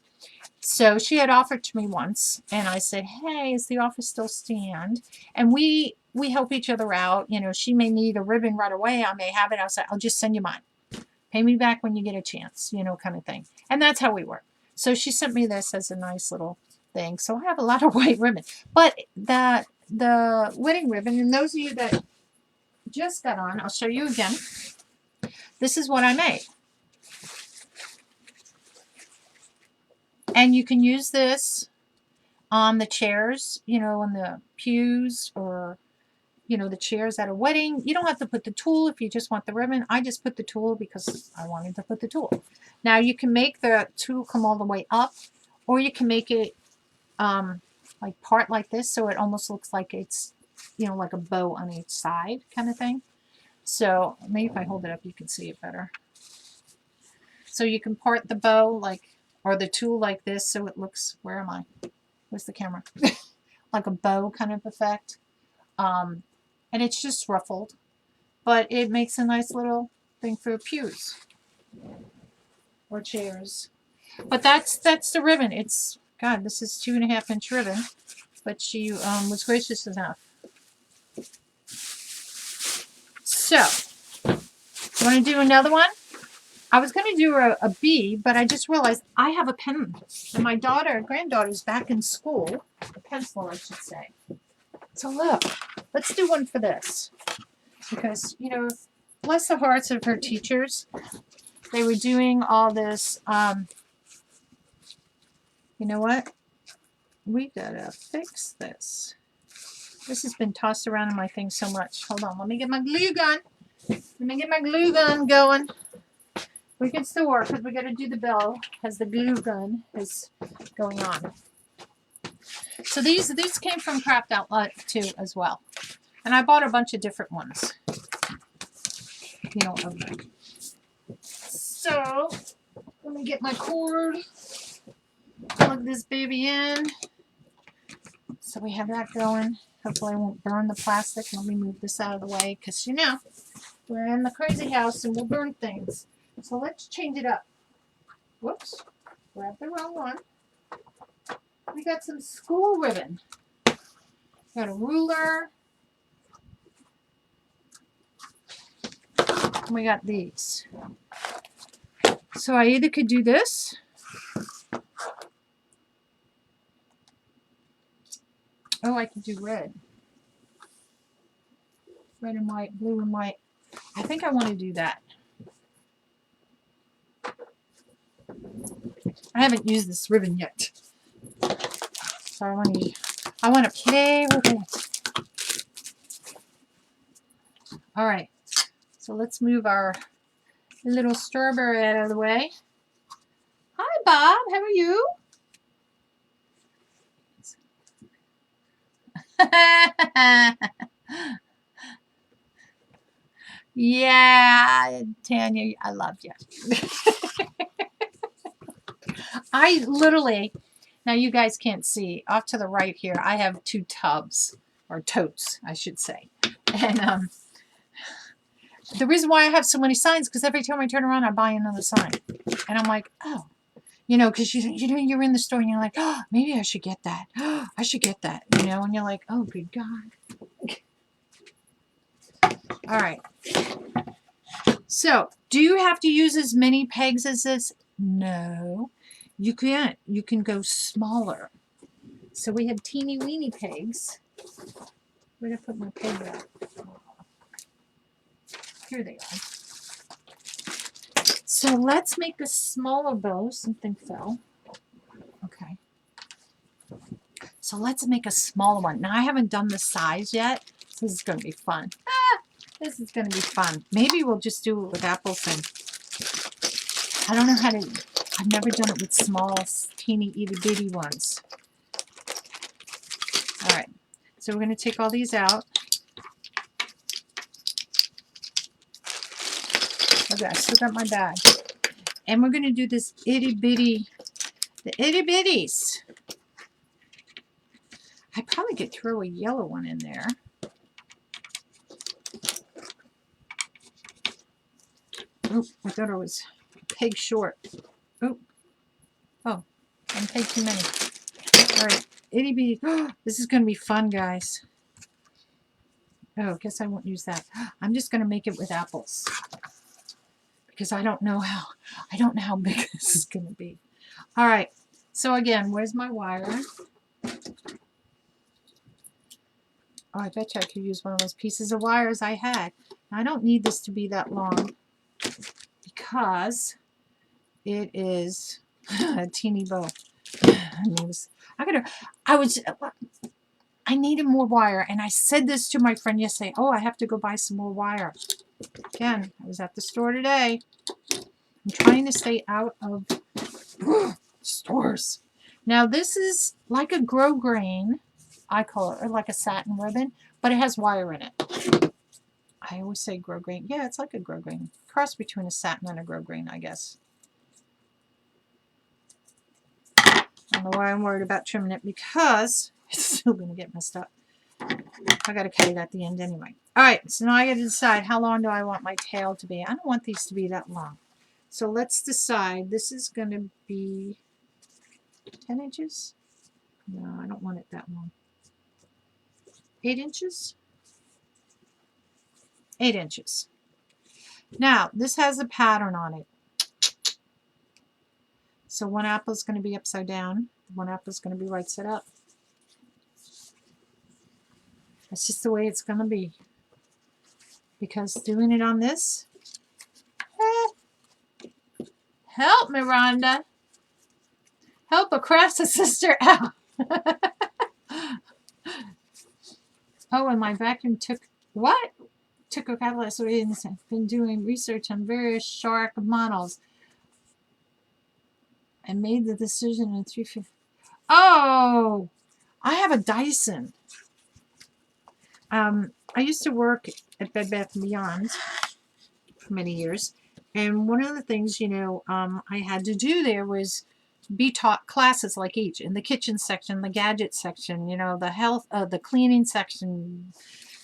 So she had offered to me once, and I said, hey, is the offer still stand? And we help each other out. You know, she may need a ribbon right away. I may have it. I'll say, I'll just send you mine. Pay me back when you get a chance, you know, kind of thing. And that's how we work. So she sent me this as a nice little thing. So I have a lot of white ribbon. But the wedding ribbon, and those of you that just got on, I'll show you again. This is what I made. And you can use this on the chairs, you know, on the pews, or, you know, the chairs at a wedding. You don't have to put the tulle if you just want the ribbon. I just put the tulle because I wanted to put the tulle. Now you can make the tulle come all the way up, or you can make it like part like this, so it almost looks like it's, you know, like a bow on each side kind of thing. So maybe if I hold it up, you can see it better. So you can part the bow like, or the tulle like this, so it looks, where am I? Where's the camera? Like a bow kind of effect. And it's just ruffled, but it makes a nice little thing for pews or chairs. But that's the ribbon. It's, God, this is 2.5-inch ribbon, but she was gracious enough. So, you want to do another one? I was going to do a bee, but I just realized I have a pen. And my granddaughter's back in school. A pencil, I should say. So look, let's do one for this. Because, you know, bless the hearts of her teachers. They were doing all this, you know what? We gotta fix this. This has been tossed around in my thing so much. Hold on, let me get my glue gun. Let me get my glue gun going. We can still work because we got to do the bell as the glue gun is going on. So these came from Craft Outlet too as well. And I bought a bunch of different ones. You know, of them. So let me get my cord. Plug this baby in. So we have that going. Hopefully I won't burn the plastic. Let me move this out of the way because, you know, we're in the crazy house and we'll burn things. So let's change it up. Whoops, grab the wrong one. We got some school ribbon. Got a ruler. And we got these. So I either could do this. Oh, I could do red. Red and white, blue and white. I think I want to do that. I haven't used this ribbon yet. So I want to play with it. All right. So let's move our little strawberry out of the way. Hi, Bob. How are you? Yeah, Tanya, I love you. I literally, now you guys can't see, off to the right here, I have 2 tubs, or totes, I should say. And the reason why I have so many signs, because every time I turn around, I buy another sign. And I'm like, oh, you know, because you're in the store and you're like, oh, maybe I should get that. Oh, I should get that, you know, and you're like, oh, good God. All right. So, do you have to use as many pegs as this? No, you can't. You can go smaller. So we have teeny weeny pegs. Where did I put my pegs at? Here they are. So let's make a smaller bow. Something fell. Okay. So let's make a smaller one. Now I haven't done the size yet. So this is going to be fun. This is going to be fun. Maybe we'll just do it with apples and I don't know how to, I've never done it with small, teeny, itty bitty ones. All right. So we're going to take all these out. Okay, I still got my bag. And we're going to do this itty bitty, the itty bitties. I probably could throw a yellow one in there. Oh, I thought I was peg short. Oh, oh, I'm peg too many. All right, itty bitty. Oh, this is going to be fun, guys. Oh, guess I won't use that. I'm just going to make it with apples because I don't know how big this is going to be. All right. So again, where's my wire? Oh, I bet you I could use one of those pieces of wires I had. I don't need this to be that long because it is a teeny bow. I needed more wire, and I said this to my friend yesterday. Oh, I have to go buy some more wire. Again, I was at the store today. I'm trying to stay out of stores. Now, this is like a grosgrain, I call it, or like a satin ribbon, but it has wire in it. I always say grosgrain. Yeah, it's like a grosgrain. Cross between a satin and a grosgrain, I guess. I don't know why I'm worried about trimming it because it's still going to get messed up. I got to cut it at the end anyway. All right, so now I got to decide how long do I want my tail to be. I don't want these to be that long. So let's decide. This is going to be 10 inches. No, I don't want it that long. 8 inches? 8 inches. Now, this has a pattern on it. So one apple is going to be upside down. One apple is going to be right side up. That's just the way it's going to be. Because doing it on this, help me, Rhonda. Help a crafts sister out. Oh, and my vacuum took, what? Took a couple of reasons. I've been doing research on various shark models. I made the decision in 350. Oh, I have a Dyson. I used to work at Bed Bath & Beyond for many years. And one of the things, you know, I had to do there was be taught classes like each in the kitchen section, the gadget section, you know, the health, the cleaning section,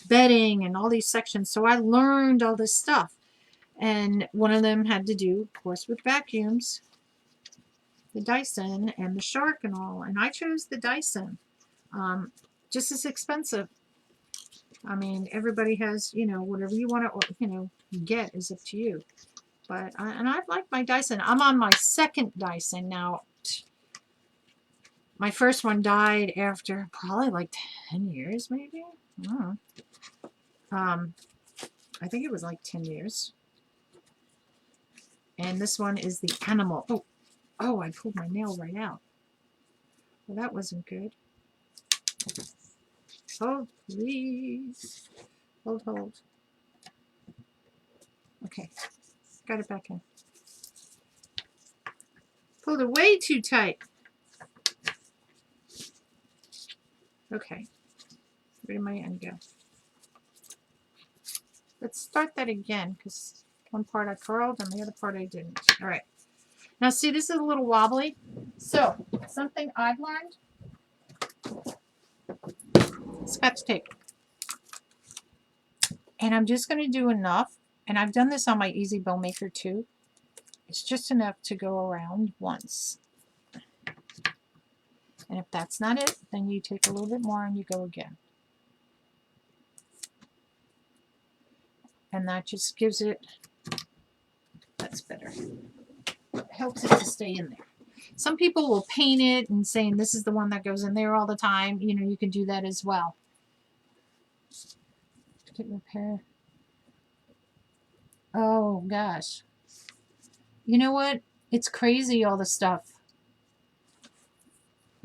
bedding, and all these sections. So I learned all this stuff. And one of them had to do, of course, with vacuums, the Dyson and the Shark and all. And I chose the Dyson. Just as expensive. I mean, everybody has, you know, whatever you want to, you know, get is up to you. But, I like my Dyson. I'm on my second Dyson now. My first one died after probably like 10 years, maybe. I don't know. I think it was like 10 years. And this one is the Animal. Oh, I pulled my nail right out. Well, that wasn't good. Oh, please. Hold. Okay, got it back in. Pulled it way too tight. Okay, where did my end go? Let's start that again, because one part I curled and the other part I didn't. All right. Now see, this is a little wobbly. So, something I've learned, Scotch tape. And I'm just going to do enough, and I've done this on my Easy Bow Maker too. It's just enough to go around once. And if that's not it, then you take a little bit more and you go again. And that just gives it, that's better. It helps it to stay in there. Some people will paint it and saying this is the one that goes in there all the time. You know, you can do that as well. Get repair. Oh gosh. You know what? It's crazy, all the stuff.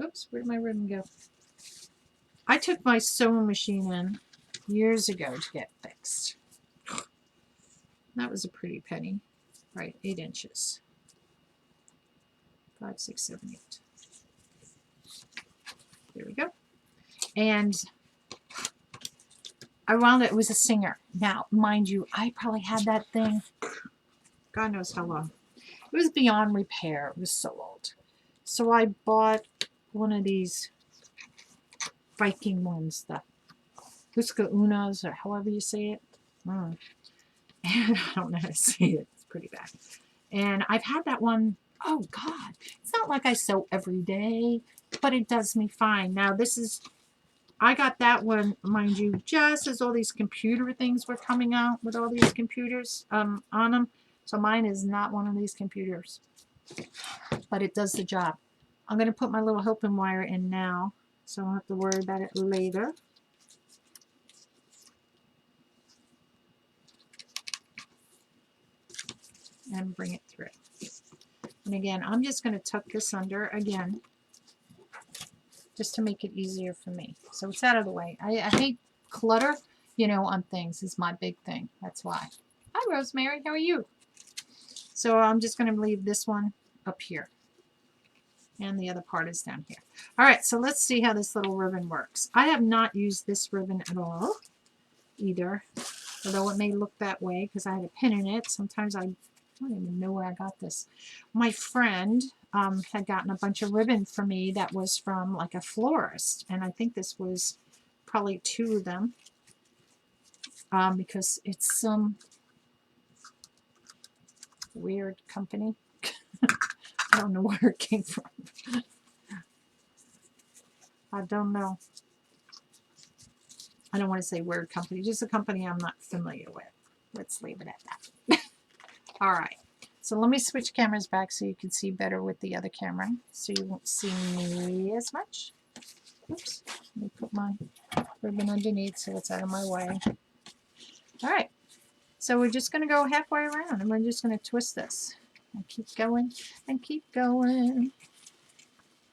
Oops, where'd my ribbon go? I took my sewing machine in years ago to get fixed. That was a pretty penny. Right, 8 inches. 5, 6, 7, 8. There we go. And I wound it was a Singer. Now, mind you, I probably had that thing, God knows how long. It was beyond repair. It was so old. So I bought one of these Viking ones, the Huska Unas, or however you say it. And I don't know how to say it. It's pretty bad. And I've had that one, oh God, it's not like I sew every day, but it does me fine. Now this is, I got that one, mind you, just as all these computer things were coming out with all these computers on them. So mine is not one of these computers, but it does the job. I'm going to put my little helping wire in now, so I don't have to worry about it later. And bring it through. And again, I'm just going to tuck this under again, just to make it easier for me. So it's out of the way. I hate clutter, you know, on things is my big thing. That's why. Hi, Rosemary. How are you? So I'm just going to leave this one up here. And the other part is down here. All right, so let's see how this little ribbon works. I have not used this ribbon at all either, although it may look that way because I had a pin in it. Sometimes I don't even know where I got this. My friend had gotten a bunch of ribbon for me that was from like a florist, and I think this was probably 2 of them because it's some weird company. I don't know where it came from. I don't know. I don't want to say weird company, just a company I'm not familiar with. Let's leave it at that. All right. So let me switch cameras back so you can see better with the other camera, so you won't see me as much. Oops. Let me put my ribbon underneath so it's out of my way. All right. So we're just going to go halfway around, and we're just going to twist this. And keep going and keep going.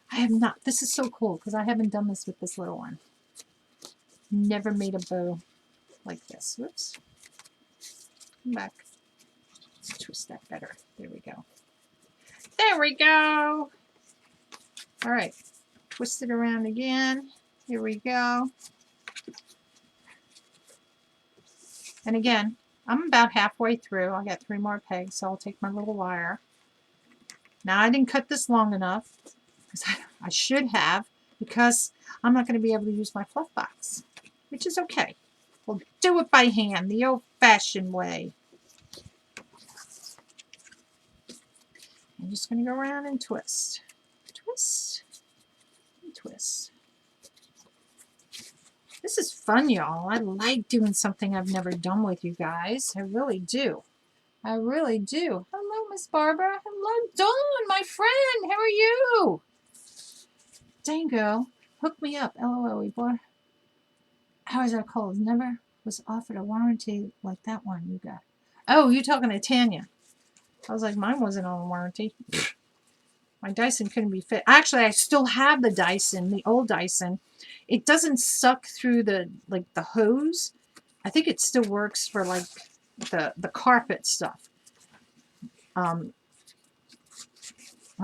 I have not, this is so cool because I haven't done this with this little one. Never made a bow like this. Whoops. Come back. Let's twist that better. There we go. There we go. All right. Twist it around again. Here we go. And again, I'm about halfway through. I got 3 more pegs, so I'll take my little wire. Now I didn't cut this long enough, because I should have, because I'm not going to be able to use my fluff box, which is okay. We'll do it by hand, the old-fashioned way. I'm just going to go around and twist. Twist. And twist. This is fun, y'all. I like doing something I've never done with you guys. I really do. I really do. Hello, Miss Barbara. Hello, Dawn, my friend. How are you? Dango, hook me up. LOL, boy. How is that called? Never was offered a warranty like that one you got. Oh, you talking to Tanya. I was like, mine wasn't on warranty. My Dyson couldn't be fit. Actually, I still have the Dyson, the old Dyson. It doesn't suck through the hose. I think it still works for like the carpet stuff. My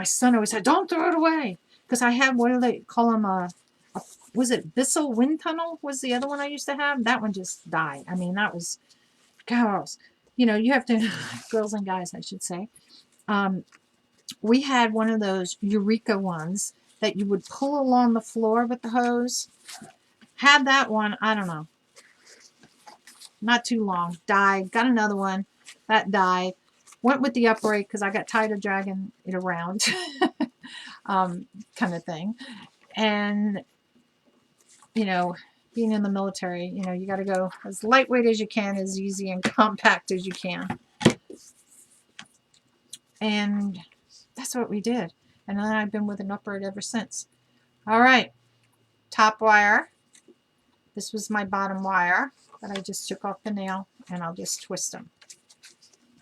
son always said, don't throw it away. Because I have, what do they call them, was it Bissell Wind Tunnel was the other one I used to have? That one just died. I mean, that was, girls, you know, you have to, girls and guys, I should say. We had one of those Eureka ones that you would pull along the floor with the hose. Had that one, I don't know, not too long. Died. Got another one. That died. Went with the upright because I got tired of dragging it around. Kind of thing. And, you know, being in the military, you know, you got to go as lightweight as you can, as easy and compact as you can. And that's what we did. And then I've been with an upright ever since. All right. Top wire. This was my bottom wire that I just took off the nail, and I'll just twist them.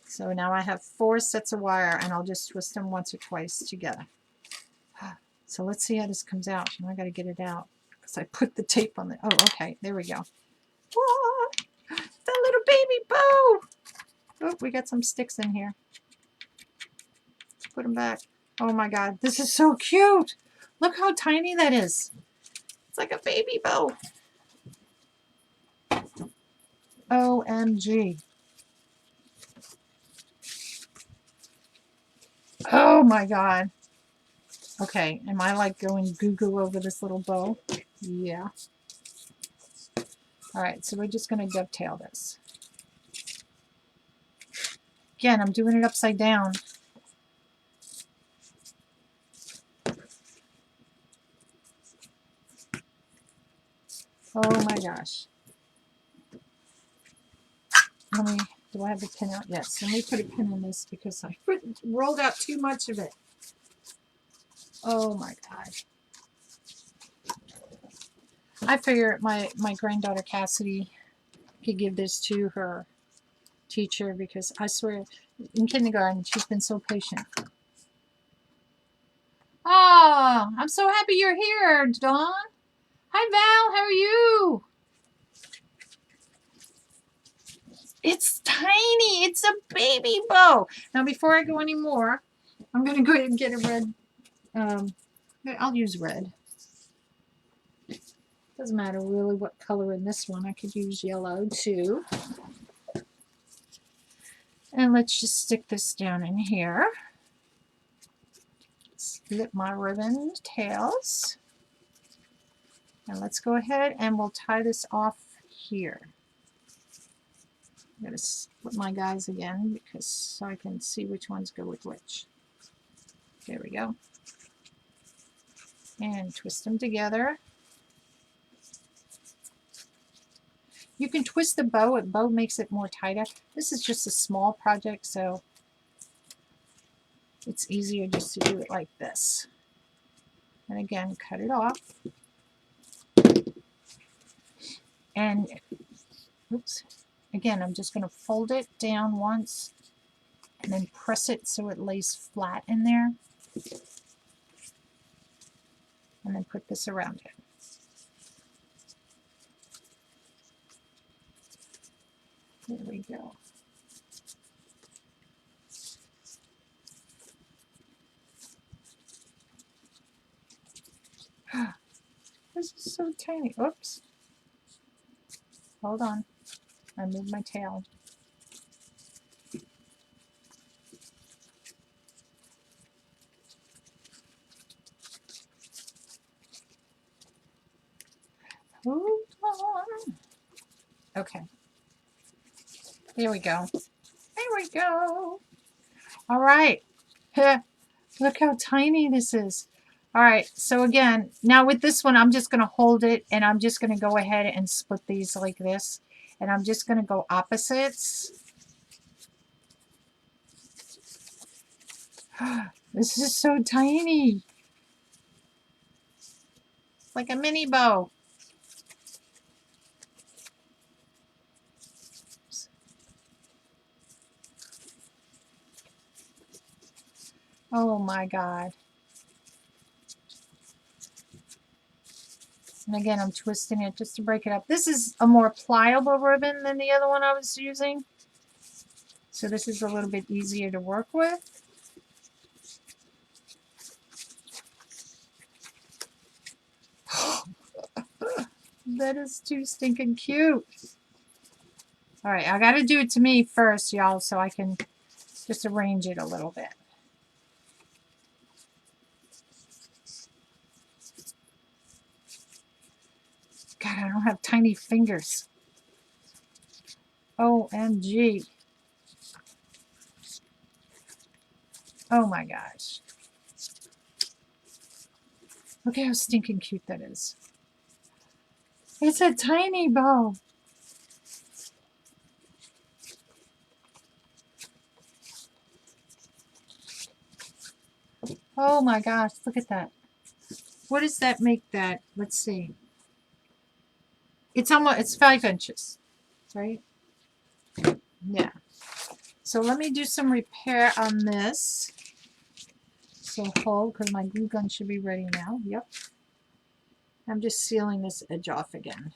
So now I have 4 sets of wire, and I'll just twist them once or twice together. So let's see how this comes out. Now I got to get it out because I put the tape on the. Oh, okay. There we go. Whoa, the little baby bow. Oh, we got some sticks in here. Let's put them back. Oh my God, this is so cute. Look how tiny that is. It's like a baby bow. OMG. Oh my God. Okay, am I like going goo-goo over this little bow? Yeah. All right, so we're just going to dovetail this. Again, I'm doing it upside down. Oh my gosh. Let me, do I have the pin out? Yes, let me put a pin in this because I rolled out too much of it. Oh my God. I figure my granddaughter Cassidy could give this to her teacher because I swear in kindergarten she's been so patient. Oh, I'm so happy you're here, Dawn. Hi Val, how are you? It's tiny. It's a baby bow. Now before I go any more, I'm going to go ahead and get a red. I'll use red. Doesn't matter really what color in this one. I could use yellow too. And let's just stick this down in here. Slip my ribbon tails. And let's go ahead and we'll tie this off here. I'm going to split my guys again because so I can see which ones go with which. There we go. And twist them together. You can twist the bow. A bow makes it more tighter. This is just a small project, so it's easier just to do it like this. And again, cut it off. And, oops, again, I'm just going to fold it down once and then press it so it lays flat in there. And then put this around it. There we go. This is so tiny. Oops. Hold on. I moved my tail. Hold on. Okay. There we go. There we go. All right. Look how tiny this is. All right, so again, now with this one, I'm just going to hold it, and I'm just going to go ahead and split these like this. And I'm just going to go opposites. This is so tiny. Like a mini bow. Oh my God. And again, I'm twisting it just to break it up. This is a more pliable ribbon than the other one I was using. So this is a little bit easier to work with. That is too stinking cute. All right, I got to do it to me first, y'all, so I can just arrange it a little bit. God, I don't have tiny fingers. OMG. Oh my gosh. Look how stinking cute that is. It's a tiny bow. Oh my gosh, look at that. What does that make that? Let's see. It's 5 inches, right? Yeah. So let me do some repair on this. So hold, because my glue gun should be ready now. Yep. I'm just sealing this edge off again.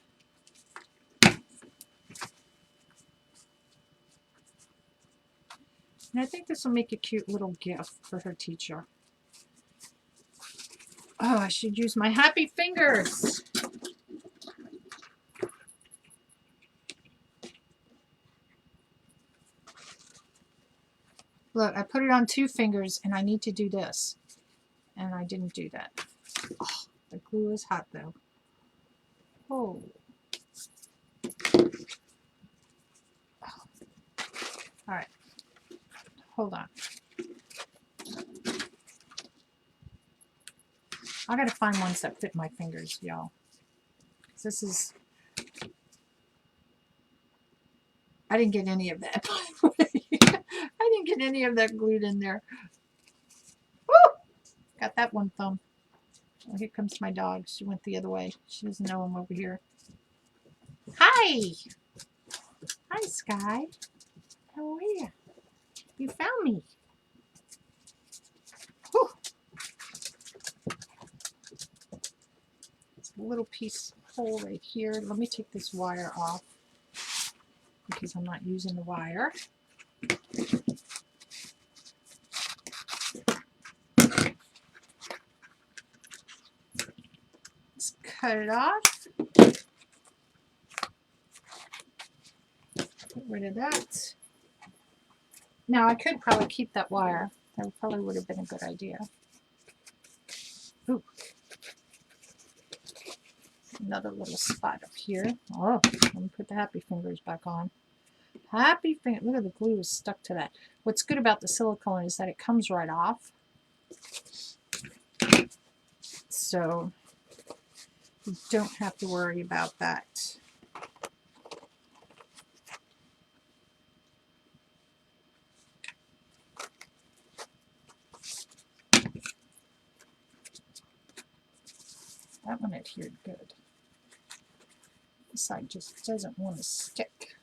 And I think this will make a cute little gift for her teacher. Oh, I should use my happy fingers. Look, I put it on 2 fingers, and I need to do this. And I didn't do that. Oh, the glue is hot, though. Oh. All right. Hold on. I got to find ones that fit my fingers, y'all. This is... I didn't get any of that, by the way. I didn't get any of that glued in there. Woo! Got that one thumb. Oh, here comes my dog. She went the other way. She doesn't know I'm over here. Hi! Hi, Sky. How are you? You found me. Whew. It's a little piece hole right here. Let me take this wire off because I'm not using the wire. Let's cut it off. Get rid of that. Now I could probably keep that wire. That probably would have been a good idea. Ooh. Another little spot up here. Oh, let me put the happy fingers back on. Happy finger. Look at the glue is stuck to that. What's good about the silicone is that it comes right off. So you don't have to worry about that. That one adhered good. This side just doesn't want to stick.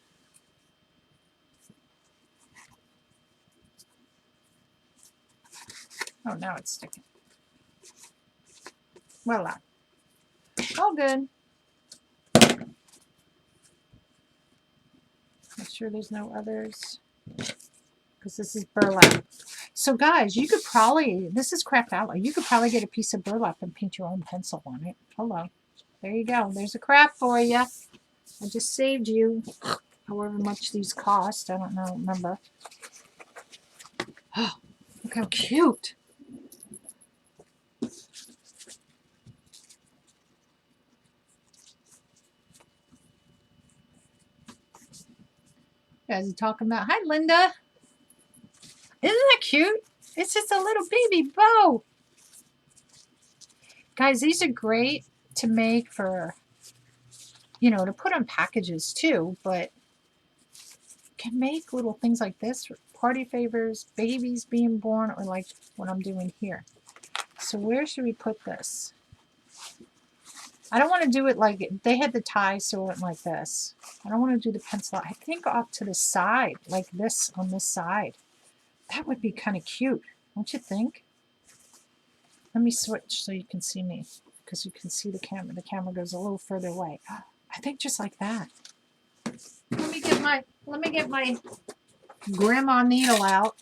Oh, now it's sticking. Voila. All good. Make sure there's no others, because this is burlap. So guys, you could probably, this is craft outlet, you could probably get a piece of burlap and paint your own pencil on it. Hello. There you go. There's a craft for you. I just saved you however much these cost. I don't know, remember. Oh, look how cute. You guys are talking about, hi Linda. Isn't that cute? It's just a little baby bow. Guys, these are great to make for, you know, to put on packages too, but can make little things like this for party favors, babies being born, or like what I'm doing here. So where should we put this? I don't want to do it like, they had the tie so it went like this. I don't want to do the pencil. I think off to the side, like this on this side. That would be kind of cute, don't you think? Let me switch so you can see me, because you can see the camera. The camera goes a little further away. I think just like that. Let me get my grandma needle out.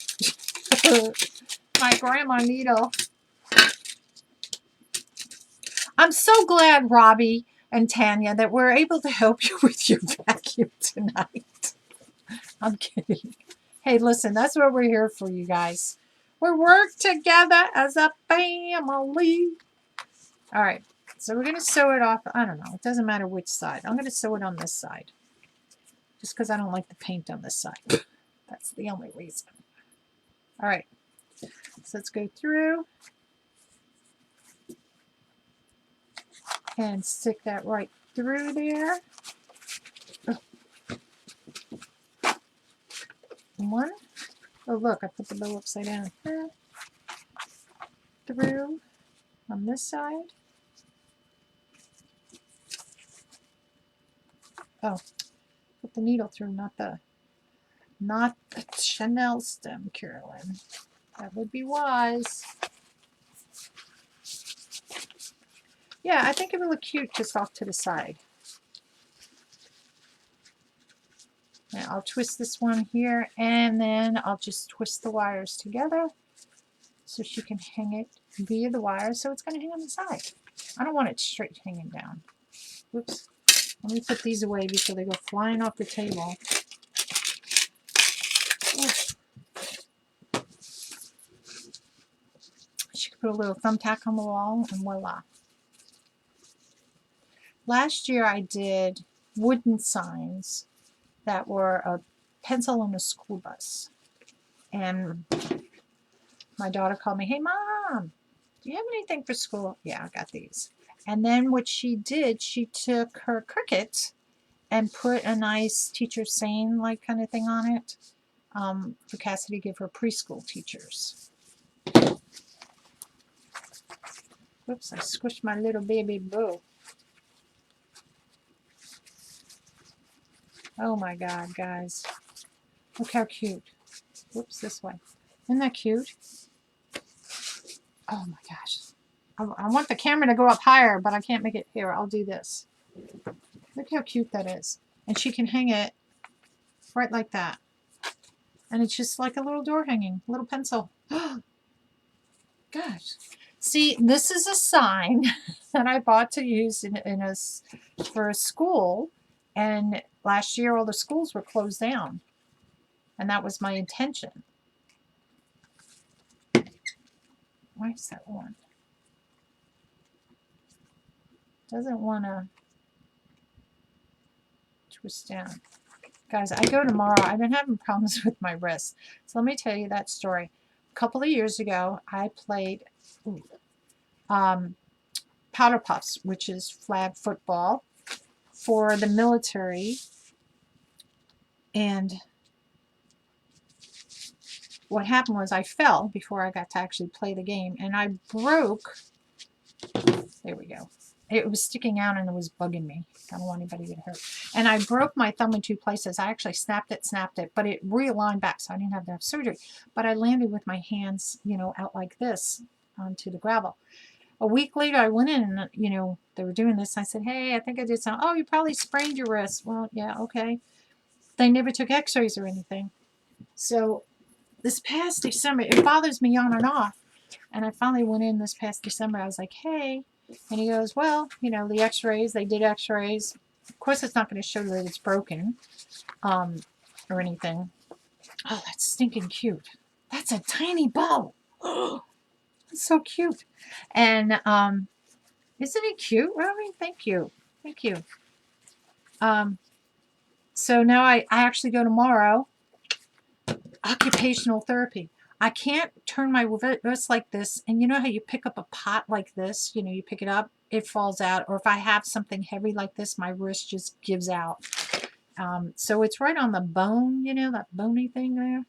My grandma needle. I'm so glad, Robbie and Tanya, that we're able to help you with your vacuum tonight. I'm kidding. Hey, listen, that's what we're here for, you guys. We work together as a family. All right, so we're going to sew it off. I don't know. It doesn't matter which side. I'm going to sew it on this side, just because I don't like the paint on this side. That's the only reason. All right, so let's go through and stick that right through there. One. Oh, look, I put the bow upside down. Through on this side. Oh, put the needle through, not the Chanel stem, Carolyn. That would be wise. Yeah, I think it would look cute just off to the side. Now I'll twist this one here, and then I'll just twist the wires together so she can hang it via the wires, so it's going to hang on the side. I don't want it straight hanging down. Whoops. Let me put these away before they go flying off the table. She could put a little thumbtack on the wall, and voila. Last year I did wooden signs that were a pencil on a school bus. And my daughter called me, "Hey, Mom, do you have anything for school?" "Yeah, I got these." And then what she did, she took her Cricut and put a nice teacher saying like kind of thing on it for Cassidy to give her preschool teachers. Whoops, I squished my little baby bow. Oh my God, guys. Look how cute. Whoops, this way. Isn't that cute? Oh my gosh. I want the camera to go up higher, but I can't make it here. I'll do this. Look how cute that is. And she can hang it right like that. And it's just like a little door hanging, a little pencil. Gosh. See, this is a sign that I bought to use for a school. And last year all the schools were closed down. And that was my intention. Why is that one? Doesn't want to twist down. Guys, I go tomorrow. I've been having problems with my wrist. So let me tell you that story. A couple of years ago, I played powder puffs, which is flag football, for the military. And what happened was I fell before I got to actually play the game, and I broke, there we go. It was sticking out and it was bugging me. I don't want anybody to get hurt. And I broke my thumb in two places. I actually snapped it, but it realigned back, so I didn't have to have surgery. But I landed with my hands, you know, out like this onto the gravel. A week later, I went in and, you know, they were doing this. I said, "Hey, I think I did something." "Oh, you probably sprained your wrist." "Well, yeah, okay." They never took x-rays or anything. So this past December, it bothers me on and off. And I finally went in this past December. I was like, "Hey." And he goes, "Well, you know, the x-rays, they did x-rays. Of course, it's not going to show that it's broken or anything." Oh, that's stinking cute. That's a tiny bow. Oh, that's so cute. And isn't it cute, Robbie? Thank you. Thank you. So now I actually go tomorrow. Occupational therapy. I can't turn my wrist like this. And you know how you pick up a pot like this? You know, you pick it up, it falls out. Or if I have something heavy like this, my wrist just gives out. So it's right on the bone, you know, that bony thing there.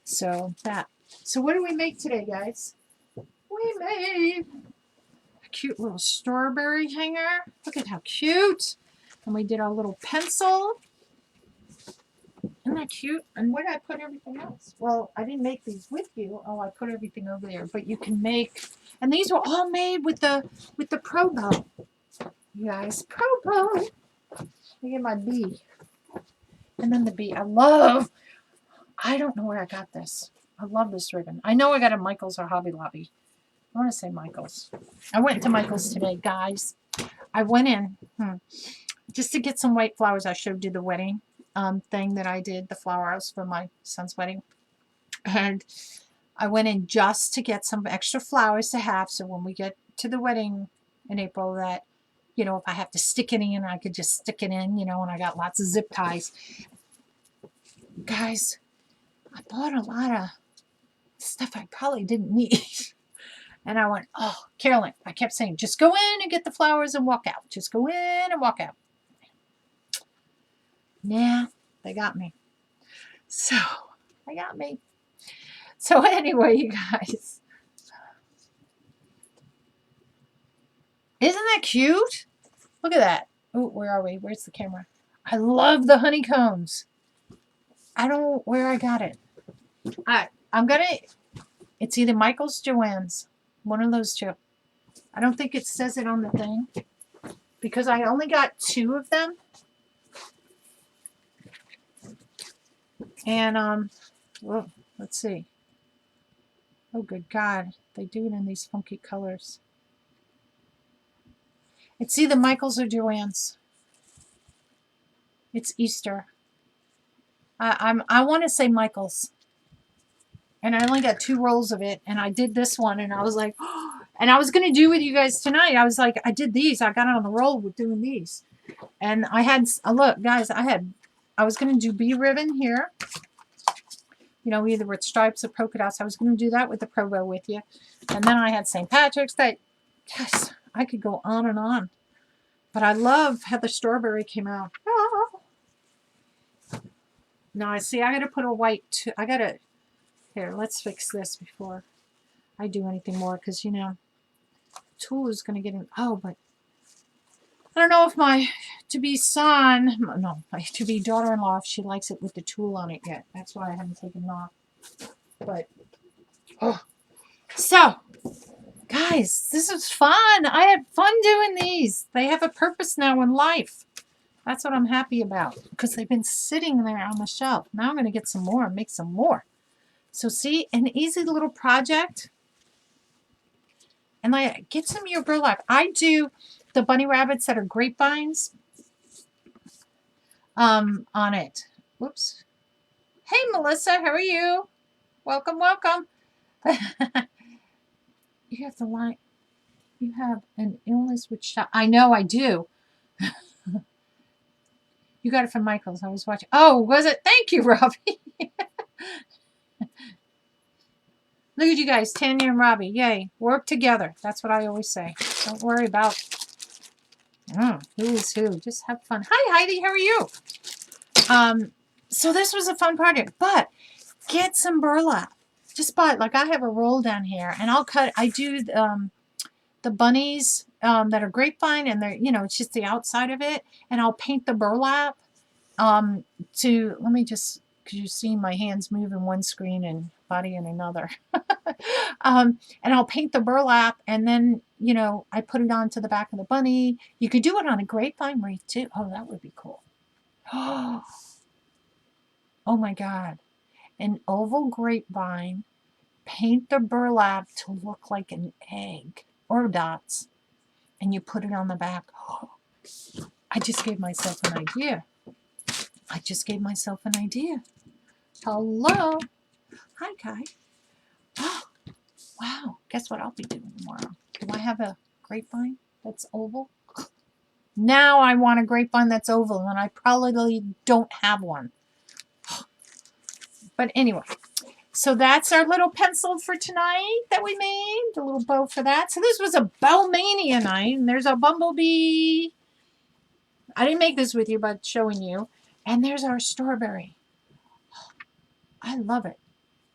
So that. So what do we make today, guys? We made a cute little strawberry hanger. Look at how cute. And we did our little pencil. Isn't that cute? And where did I put everything else? Well, I didn't make these with you. Oh, I put everything over there. But you can make, and these were all made with the Probow. You guys, Probow. Look at my bee. And then the bee. I don't know where I got this. I love this ribbon. I know I got it at Michael's or Hobby Lobby. I want to say Michael's. I went to Michael's today, guys. I went in just to get some white flowers. I showed you the wedding thing that I did, the flowers for my son's wedding. And I went in just to get some extra flowers to have, so when we get to the wedding in April, that, you know, if I have to stick it in, I could just stick it in, you know, and I got lots of zip ties. Guys, I bought a lot of stuff I probably didn't need. And I went, oh, Carolyn, I kept saying, just go in and get the flowers and walk out. Just go in and walk out. Nah, they got me. So, they got me. So anyway, you guys. Isn't that cute? Look at that. Oh, where are we? Where's the camera? I love the honeycombs. I don't know where I got it. I'm going to, it's either Michael's, Joann's. One of those two. I don't think it says it on the thing. Because I only got 2 of them. And, well, let's see. Oh, good God. They do it in these funky colors. It's either Michael's or Joann's. It's Easter. I want to say Michael's. And I only got 2 rolls of it. And I did this one. And I was like, oh. And I was going to do with you guys tonight. I was like, I did these. I got on the roll with doing these. And I had, look, guys, I was going to do bee ribbon here. You know, either with stripes or polka dots. I was going to do that with the Probow with you. And then I had St. Patrick's Day. Yes, I could go on and on. But I love how the strawberry came out. Oh. Now, I see I got to put a white, I got to, here, let's fix this before I do anything more. Because, you know, tool is going to get in. Oh, but I don't know if my to-be son, no, my to-be daughter-in-law, if she likes it with the tool on it yet. That's why I haven't taken it off. But, oh. So, guys, this is fun. I had fun doing these. They have a purpose now in life. That's what I'm happy about. Because they've been sitting there on the shelf. Now I'm going to get some more and make some more. So, see, an easy little project. And like, get some of your burlap. I do the bunny rabbits that are grapevines on it. Whoops. Hey, Melissa, how are you? Welcome, welcome. You have the line. You have an illness which I know I do. You got it from Michael's. I was watching. Oh, was it? Thank you, Robbie. Look at you guys, Tanya and Robbie. Yay. Work together. That's what I always say. Don't worry about who is who. Just have fun. Hi, Heidi. How are you? So this was a fun project. But get some burlap. Just buy it. Like I have a roll down here. And I'll cut. I do the bunnies that are grapevine. And they're, you know, it's just the outside of it. And I'll paint the burlap let me just, because you see my hands move in one screen and body in another. And I'll paint the burlap and then, you know, I put it onto the back of the bunny. You could do it on a grapevine wreath too. Oh, that would be cool. Oh my God. An oval grapevine. Paint the burlap to look like an egg or dots. And you put it on the back. Oh, I just gave myself an idea. I just gave myself an idea. Hello. Hi, Kai. Oh, wow. Guess what I'll be doing tomorrow? Do I have a grapevine that's oval? Now I want a grapevine that's oval, and I probably don't have one. But anyway, So that's our little pencil for tonight that we made. The little bow for that. So this was a Bowmania night. And there's our bumblebee. I didn't make this with you, but showing you. And there's our strawberry. I love it.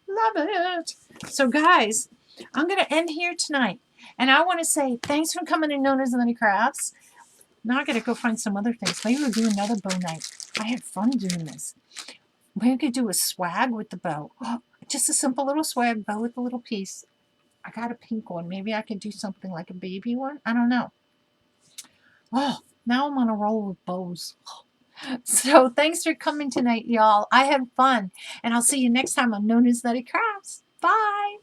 Love it. So guys, I'm going to end here tonight. And I want to say thanks for coming to nonnasnuttykrafts. Now I got to go find some other things. Maybe we'll do another bow night. I had fun doing this. We could do a swag with the bow. Oh, just a simple little swag bow with a little piece. I got a pink one. Maybe I could do something like a baby one. I don't know. Oh, now I'm on a roll with bows. So thanks for coming tonight, y'all. I had fun. And I'll see you next time on nonnasnuttykrafts. Bye.